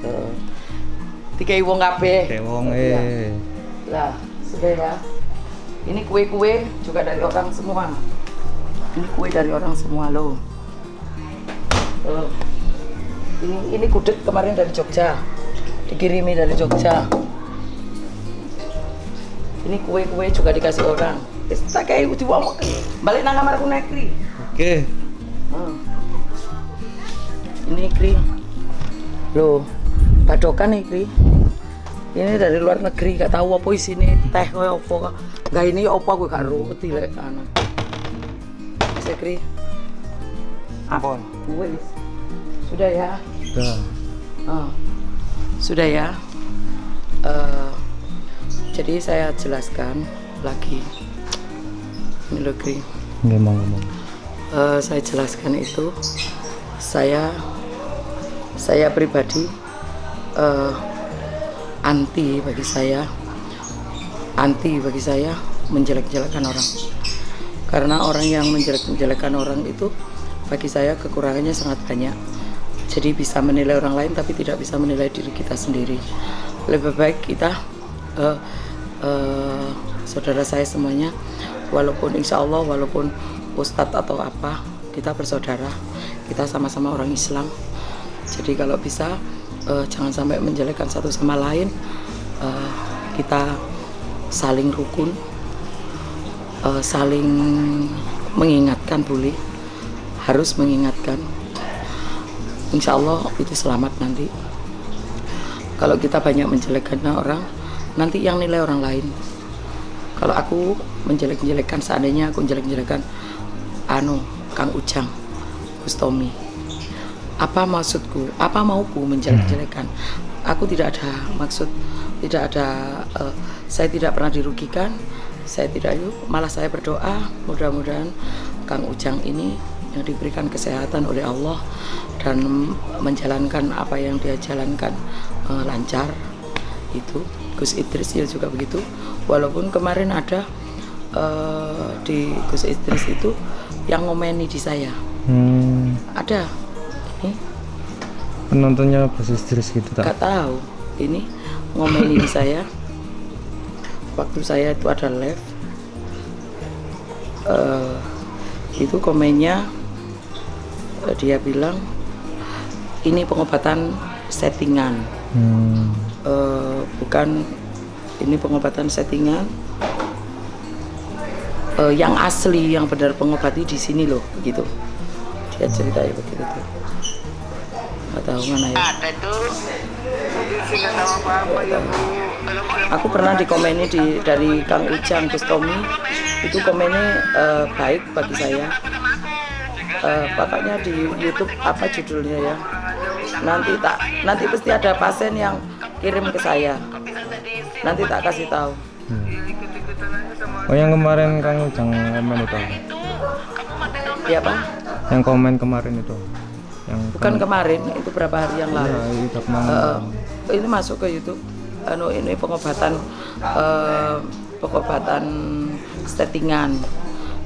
Dikai wong kabeh. Tewong Lah, sudah ya. Ini kue-kue juga dari orang semua. Ini kue dari orang semua loh. Tuh. Ini gudeg kemarin dari Jogja. Dikirimi dari Jogja. Ini kue-kue juga dikasih orang. Wis tak kayak diwang. Balik nang kamarku nekri. Oke. Ini Kri. Loh, padokan nih Kri. Ini dari luar negeri, gak tahu apa isine teh koyo apa. Enggak ini apa gue gak ngerti lek ana. Bisa Kri. Apa? Wis. Sudah ya? Sudah. Sudah ya. Jadi saya jelaskan lagi. Ini loh Kri. Nggih, ngomong. Saya jelaskan itu. Saya pribadi anti bagi saya menjelek-jelekan orang. Karena orang yang menjelek-jelekan orang itu bagi saya kekurangannya sangat banyak. Jadi bisa menilai orang lain tapi tidak bisa menilai diri kita sendiri. Lebih baik kita saudara saya semuanya, walaupun insya Allah walaupun ustadz atau apa, kita bersaudara, kita sama-sama orang Islam. Jadi kalau bisa jangan sampai menjelekkan satu sama lain. Kita saling rukun, saling mengingatkan, boleh, harus mengingatkan. Insya Allah itu selamat nanti. Kalau kita banyak menjelekkan orang, nanti yang nilai orang lain. Kalau aku menjelek-jelekan, seandainya aku menjelek-jelekan Kang Ujang, Gus Tommy, apa maksudku? Apa mauku menjelek-jelekan? Aku tidak ada maksud, tidak ada. Saya tidak pernah dirugikan. Saya tidak, malah saya berdoa mudah-mudahan Kang Ujang ini yang diberikan kesehatan oleh Allah dan menjalankan apa yang dia jalankan lancar. Itu Gus Idris ya juga begitu. Walaupun kemarin ada di Gus Idris itu yang ngomeni di saya. Ada. Penontonnya Gus Idris gitu tak? Gak tahu. Ini ngomeni di saya. Waktu saya itu ada live. Itu komennya dia bilang ini pengobatan settingan. Bukan, ini pengobatan settingan. Yang asli, yang benar pengobati di sini loh, begitu. Dia ceritanya begitu tuh. Nggak tahu mana ya. Aku pernah dikomeni dari Kang Ujang, Gus Tommy. Itu komennya baik bagi saya. Pokoknya di YouTube apa judulnya ya? Nanti pasti ada pasien yang kirim ke saya. Nanti tak kasih tahu. Oh, yang kemarin Kang Ujang komen itu? Ya Pak? Yang komen kemarin itu? Yang bukan kemarin, itu berapa hari yang lalu. Ya, ini masuk ke YouTube. Ini pengobatan settingan.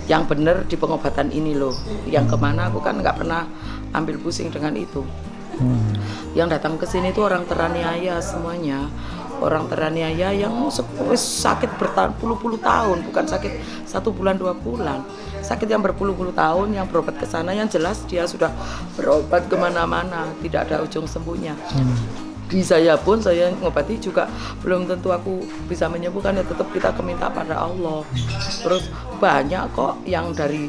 Yang bener di pengobatan ini loh. Yang kemana aku kan nggak pernah ambil pusing dengan itu. Yang datang ke sini itu orang teraniaya semuanya. Orang teraniaya yang sakit berpuluh-puluh tahun, bukan sakit 1 bulan 2 bulan, sakit yang berpuluh-puluh tahun, yang berobat ke sana, yang jelas dia sudah berobat kemana-mana, tidak ada ujung sembuhnya. Di saya pun, saya ngobati juga belum tentu aku bisa menyembuhkan, ya tetap kita minta pada Allah. Terus banyak kok yang dari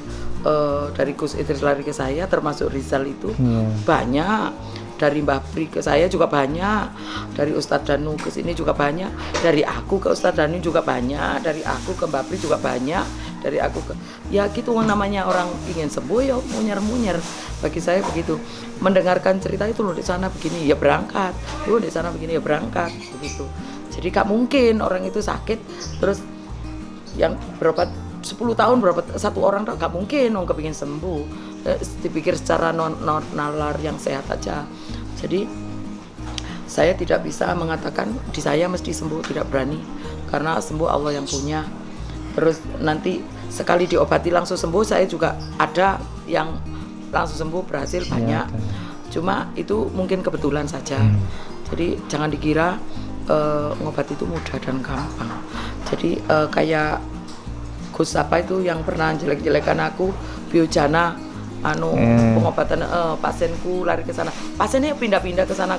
Gus Idris lari ke saya, termasuk Rizal itu banyak. Dari Mbah Pri ke saya juga banyak, dari Ustadz Danu ke sini juga banyak, dari aku ke Ustadz Danu juga banyak, dari aku ke Mbah Pri juga banyak, dari aku ke, ya gitu namanya orang ingin sembuh ya munyer-munyer. Bagi saya begitu, mendengarkan cerita itu loh di sana begini ya berangkat, loh di sana begini ya berangkat, begitu. Jadi gak mungkin orang itu sakit terus yang berobat 10 tahun berobat satu orang gak mungkin, orang kepingin sembuh. Dipikir secara nalar yang sehat aja. Jadi saya tidak bisa mengatakan di saya mesti sembuh, tidak berani, karena sembuh Allah yang punya. Terus nanti sekali diobati langsung sembuh. Saya juga ada yang langsung sembuh berhasil banyak. Cuma itu mungkin kebetulan saja. Jadi jangan dikira ngobati itu mudah dan gampang. Jadi kayak Gus apa itu yang pernah jelek-jelekan aku, Biojana, pengobatan pasienku lari ke sana. Pasiennya pindah-pindah ke sana.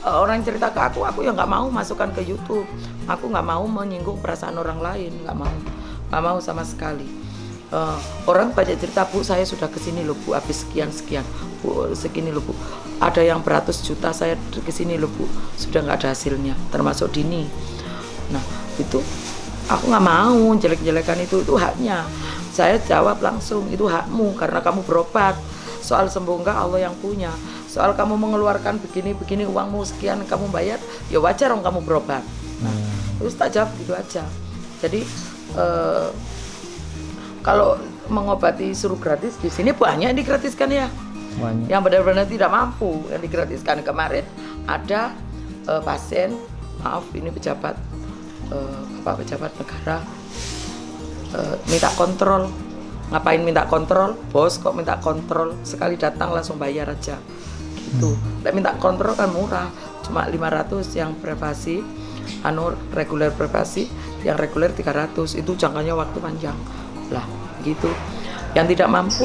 Orang cerita ke aku ya nggak mau masukkan ke YouTube. Aku nggak mau menyinggung perasaan orang lain, nggak mau sama sekali. Orang banyak cerita, Bu, saya sudah kesini loh, Bu, habis sekian, Bu, segini loh, Bu. Ada yang beratus juta, saya kesini loh, Bu, sudah nggak ada hasilnya, termasuk Dini. Nah, itu aku nggak mau jelek-jelekan itu haknya. Saya jawab langsung, itu hakmu karena kamu berobat. Soal sembuh enggak Allah yang punya. Soal kamu mengeluarkan begini uangmu sekian kamu bayar, ya wajar dong kamu berobat. Nah, terus tak jawab gitu aja. Jadi kalau mengobati suruh gratis di sini banyak yang digratiskan ya. Banyak. Yang benar-benar tidak mampu yang digratiskan. Kemarin ada pasien, maaf ini pejabat pejabat negara minta kontrol. Ngapain minta kontrol? Bos kok minta kontrol? Sekali datang langsung bayar aja gitu. Minta kontrol kan murah, cuma 500 yang privasi, reguler privasi, yang reguler 300. Itu jangkanya waktu panjang lah gitu. Yang tidak mampu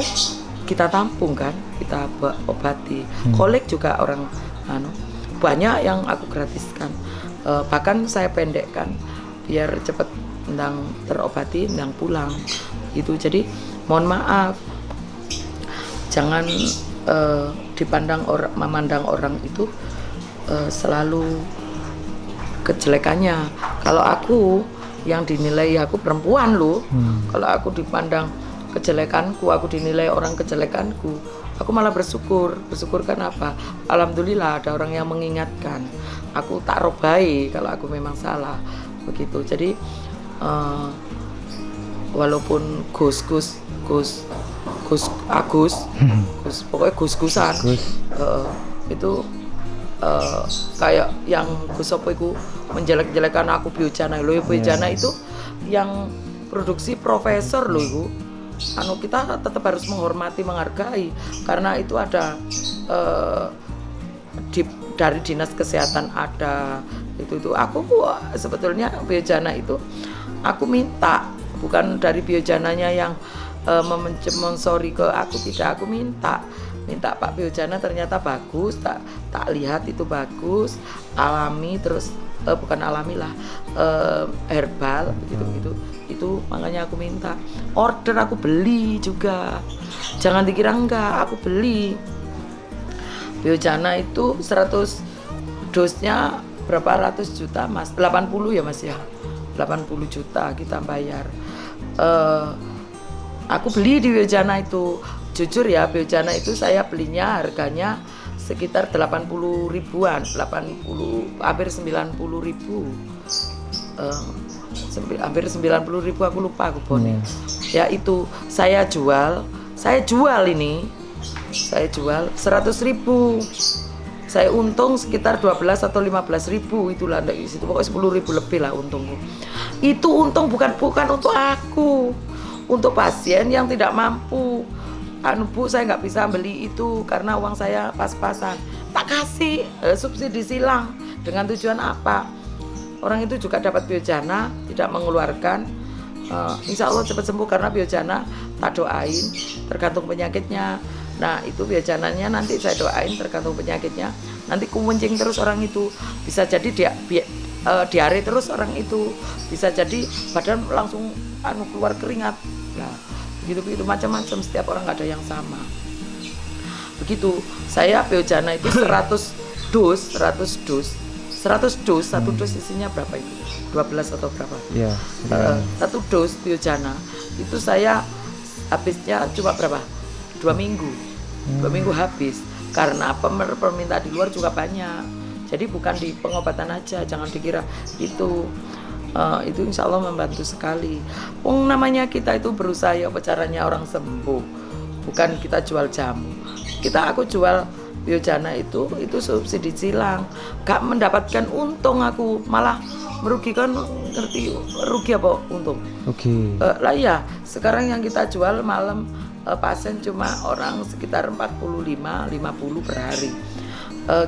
kita tampung kan, kita obati. Kolek juga orang banyak yang aku gratiskan, bahkan saya pendekkan biar cepat ndang terobati, ndang pulang gitu. Jadi mohon maaf, jangan memandang orang itu selalu kejelekannya. Kalau aku yang dinilai, aku perempuan loh, kalau aku dipandang kejelekanku, aku dinilai orang kejelekanku, aku malah bersyukur kan apa? Alhamdulillah ada orang yang mengingatkan. Aku tak robai kalau aku memang salah begitu. Jadi walaupun pokoknya Gus-Gusan itu kayak yang Gus Sopo itu menjelek-jelekan aku Biojana loh. Biojana itu yang produksi profesor loh itu. Kita tetap harus menghormati, menghargai karena itu ada dari dinas kesehatan ada itu. Aku sebetulnya Biojana itu aku minta, bukan dari Biojananya yang mensponsori ke aku, tidak. Aku minta Pak Biojana ternyata bagus, tak lihat itu bagus, alami, terus bukan alami lah, herbal begitu. Itu makanya aku minta order, aku beli juga, jangan dikira enggak, aku beli. Biojana itu 100 dosnya berapa ratus juta Mas, 80 ya Mas ya, 80 juta kita bayar. Aku beli di Biojana itu, jujur ya, Biojana itu saya belinya harganya sekitar 80 ribuan, 80 hampir 90 ribu, hampir 90 ribu, aku lupa kuponnya. Ya itu saya jual 100 ribu, saya untung sekitar 12 atau 15 ribu, itulah dari situ, pokoknya 10 ribu lebih lah untungku. Itu untung bukan untuk aku, untuk pasien yang tidak mampu. Bu, saya nggak bisa beli itu karena uang saya pas-pasan. Tak kasih subsidi silang. Dengan tujuan apa? Orang itu juga dapat Biojana, tidak mengeluarkan. Insya Allah cepat sembuh karena Biojana tak doain, tergantung penyakitnya. Nah itu Biojananya nanti saya doain tergantung penyakitnya. Nanti kumencing terus orang itu, bisa jadi diare terus orang itu, bisa jadi badan langsung keluar keringat. Nah begitu macam-macam, setiap orang nggak ada yang sama. Begitu saya Biojana itu 100 dos, satu dos isinya berapa itu? 12 atau berapa? Iya. Satu dos Biojana itu saya habisnya cuma berapa? 2 minggu. 2 minggu habis karena permintaan di luar juga banyak. Jadi bukan di pengobatan aja, jangan dikira itu insya Allah membantu sekali. Namanya kita itu berusaha ya caranya orang sembuh, bukan kita jual jamu. Aku jual Biojana itu subsidi silang, gak mendapatkan untung, aku malah merugikan, ngerti rugi apa untung? Oke. Lah iya, sekarang yang kita jual malam pasien cuma orang sekitar 45-50 per hari.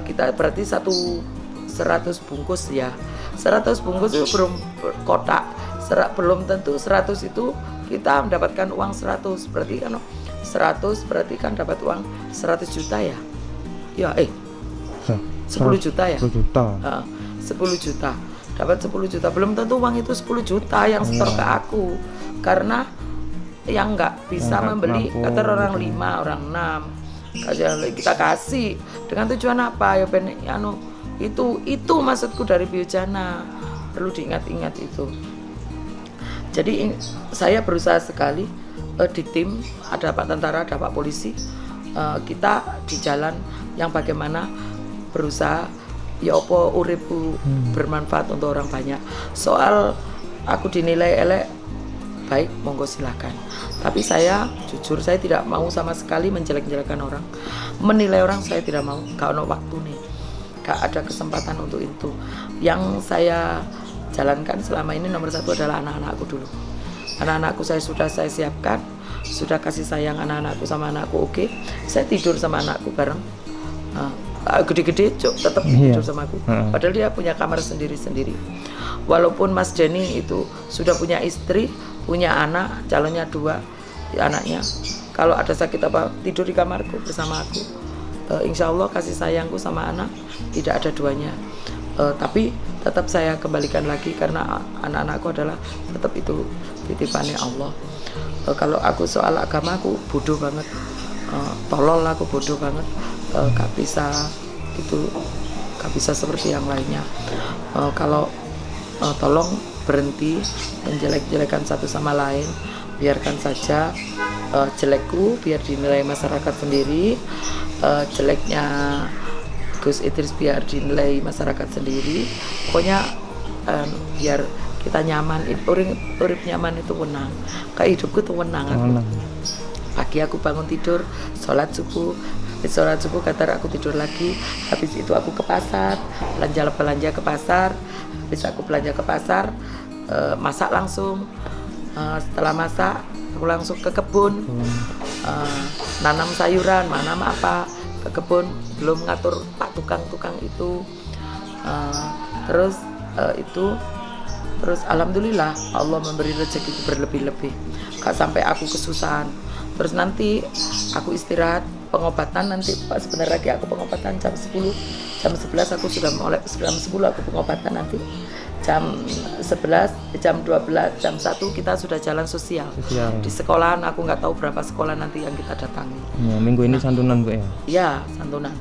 Kita berarti 100 bungkus ya. 100 bungkus itu belum kotak. Belum tentu 100 itu kita mendapatkan uang 100. Berarti kan 100 berarti kan dapat uang 100 juta ya. Ya, 10 juta ya? 10 juta. 10 juta. Dapat 10 juta. Belum tentu uang itu 10 juta yang setor ke aku. Karena yang nggak bisa membeli, kata orang 5, orang 6. Kita kasih dengan tujuan apa? Ya itu maksudku dari Biojana. Perlu diingat-ingat itu. Jadi saya berusaha sekali di tim, ada Pak Tentara, ada Pak Polisi. Kita di jalan yang bagaimana berusaha ya apa uripku bermanfaat untuk orang banyak. Soal aku dinilai elek, baik monggo silakan. Tapi saya jujur saya tidak mau sama sekali menjelek-jelekan orang, menilai orang saya tidak mau. Gak ada waktu nih, gak ada kesempatan untuk itu. Yang saya jalankan selama ini nomor 1 adalah anak-anakku dulu. Anak-anakku saya siapkan, sudah kasih sayang anak-anakku sama anakku. Oke, saya tidur sama anakku bareng. Gede-gede tetap tidur sama aku. Padahal dia punya kamar sendiri-sendiri. Walaupun Mas Denny itu sudah punya istri, punya anak, calonnya 2 anaknya. Kalau ada sakit apa tidur di kamarku bersama aku. Insya Allah kasih sayangku sama anak tidak ada duanya. Tapi tetap saya kembalikan lagi karena anak-anakku adalah tetap itu titipannya Allah. Kalau aku soal agama aku bodoh banget. Tolol aku bodoh banget. Gak bisa seperti yang lainnya. Kalau tolong berhenti menjelek-jelekan satu sama lain, biarkan saja jelekku biar dinilai masyarakat sendiri, jeleknya Gus Idris biar dinilai masyarakat sendiri. Pokoknya biar kita nyaman, urip nyaman itu menang. Kayak hidupku tuh menang aku. Pagi aku bangun tidur, sholat subuh kata aku tidur lagi. Habis itu aku ke pasar, belanja ke pasar. Habis aku belanja ke pasar, masak langsung. Setelah masak, aku langsung ke kebun, nanam sayuran, nanam apa ke kebun. Belum ngatur pak tukang itu. Terus alhamdulillah Allah memberi rezeki itu berlebih-lebih. Gak sampai aku kesusahan. Terus nanti aku istirahat, pengobatan nanti sebentar lagi aku pengobatan jam 10. Jam 11 aku sudah mulai, jam 10 aku pengobatan nanti. Jam 11, jam 12, jam 1 kita sudah jalan sosial. Di sekolahan aku nggak tahu berapa sekolah nanti yang kita datangi. Ya, minggu ini santunan Bu ya? Iya, santunan.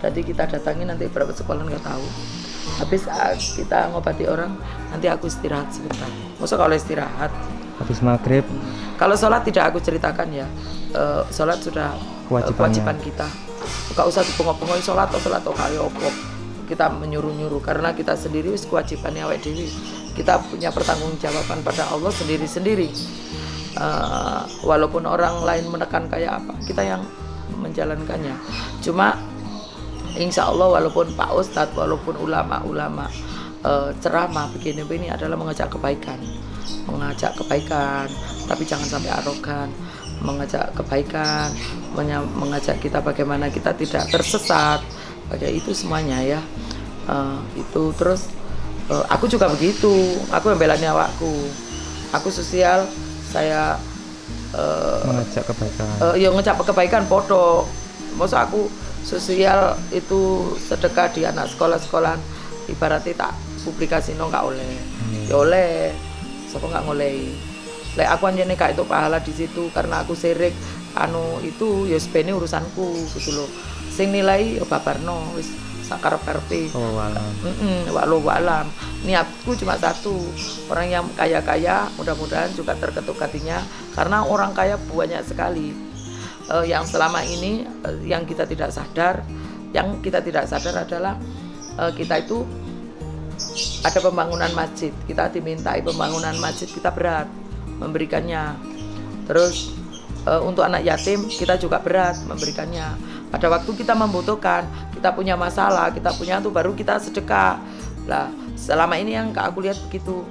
Jadi kita datangi nanti berapa sekolah nggak tahu. Habis kita ngobati orang, nanti aku istirahat sebentar. Masa kalau istirahat? Habis maghrib? Kalau sholat tidak aku ceritakan ya. Sholat sudah kewajiban kita. Gak usah dipengok-pengok sholat atau kali opo. Kita menyuruh-nyuruh karena kita sendiri wis kewajibannya awake dhewe. Kita punya pertanggungjawaban pada Allah sendiri-sendiri. Walaupun orang lain menekan kayak apa, kita yang menjalankannya. Cuma insya Allah walaupun Pak Ustadz, walaupun ulama-ulama ceramah begini adalah mengajak kebaikan, tapi jangan sampai arogan. Mengajak kebaikan, mengajak kita bagaimana kita tidak tersesat, pada itu semuanya ya. Itu terus aku juga begitu, aku membela nyawaku, aku sosial, saya mengajak kebaikan. Ya ngajak kebaikan podo. Masa aku sosial itu sedekah di anak sekolah-sekolahan, ibaratnya tak publikasi no nggak oleh, ya oleh, siapa nggak ngolehi. Lek aku anjene gak itu pahala di situ karena aku sirik itu ya sepene urusanku gitu loh. Sing nilai ya babarno wis sakarep-karepe. Walau alam. Niatku cuma satu, orang yang kaya-kaya mudah-mudahan juga terketuk hatinya karena orang kaya banyak sekali. Yang selama ini yang kita tidak sadar adalah kita itu ada pembangunan masjid. Kita dimintai pembangunan masjid, kita berat memberikannya. Terus untuk anak yatim kita juga berat memberikannya. Pada waktu kita membutuhkan, kita punya masalah, kita punya itu baru kita sedekah. Lah selama ini yang aku lihat begitu,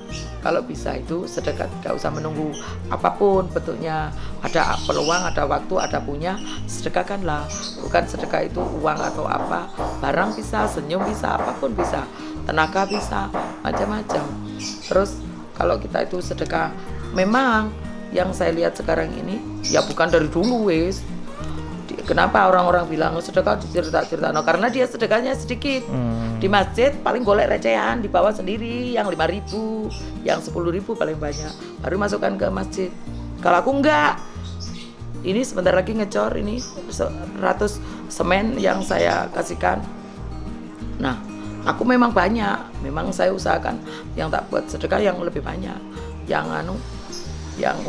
kalau bisa itu sedekah, gak usah menunggu apapun bentuknya, ada peluang, ada waktu, ada punya, sedekahkanlah. Bukan sedekah itu uang atau apa, barang bisa, senyum bisa, apapun bisa, tenaga bisa, macam-macam. Terus kalau kita itu sedekah, memang yang saya lihat sekarang ini ya bukan dari dulu wes. Kenapa orang-orang bilang sedekah cerita-cerita? No, karena dia sedekahnya sedikit. Di masjid paling golek recehan, dibawa sendiri yang 5.000, yang 10.000 paling banyak. Baru masukkan ke masjid. Kalau aku enggak. Ini sebentar lagi ngecor ini 100 semen yang saya kasihkan. Nah, aku memang banyak. Memang saya usahakan yang tak buat sedekah yang lebih banyak. Yang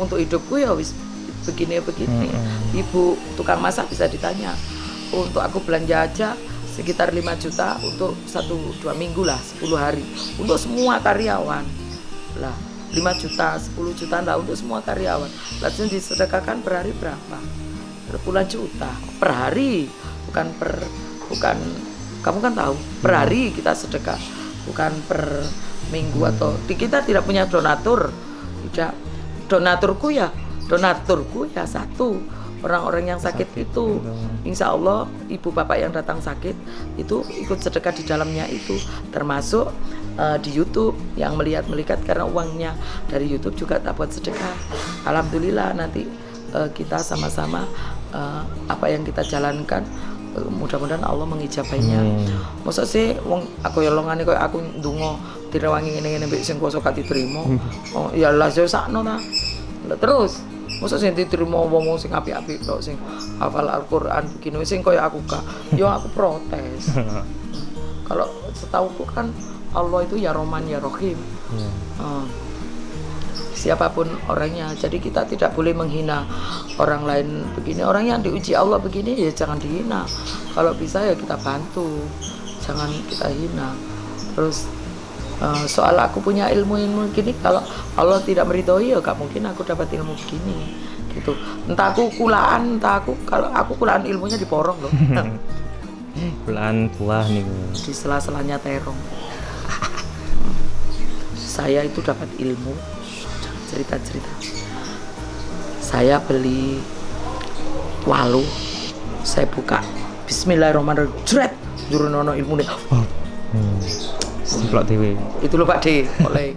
untuk hidupku ya wis begini. Ibu tukang masak bisa ditanya. Untuk aku belanja aja sekitar 5 juta untuk 1-2 minggu lah, 10 hari. Untuk semua karyawan. Lah, 5 juta, 10 juta lah untuk semua karyawan. Lalu disedekahkan per hari berapa? Berpuluhan juta per hari. Bukan kamu kan tahu, per hari kita sedekah. Bukan per minggu atau kita tidak punya donatur. Tidak. Donaturku ya satu, orang-orang yang sakit itu, insya Allah ibu bapak yang datang sakit itu ikut sedekah di dalamnya itu, termasuk di YouTube yang melihat karena uangnya dari YouTube juga tak buat sedekah. Alhamdulillah nanti kita sama-sama apa yang kita jalankan mudah-mudahan Allah mengijabahnya. Masa sih wong aku yolongane koyo aku ndonga direwangi ngene-ngene mbek sing kuasa gak diterima. Oh ya Allah yo sakno ta. Terus masa sing diterima wong sing apik-apik tok sing hafal Al-Qur'an begini sing koyo aku gak. Yo aku protes. Kalau setauku kan Allah itu ya Rahman ya Rahim. Siapapun orangnya, jadi kita tidak boleh menghina orang lain begini. Orang yang diuji Allah begini ya jangan dihina. Kalau bisa ya kita bantu, jangan kita hina. Terus soal aku punya ilmu gini, kalau Allah tidak meridhoi ya gak mungkin aku dapat ilmu begini gitu. Entah aku kulaan, kalau aku kulaan ilmunya di porong loh. Kulaan buah nih Di sela-selanya terong. Saya itu dapat ilmu, cerita-cerita. Saya beli walu, saya buka, Bismillahirrahmanirrahim, jret, jurunono ilmu nih. Semplok dewe. Itu lho Pak D, oleh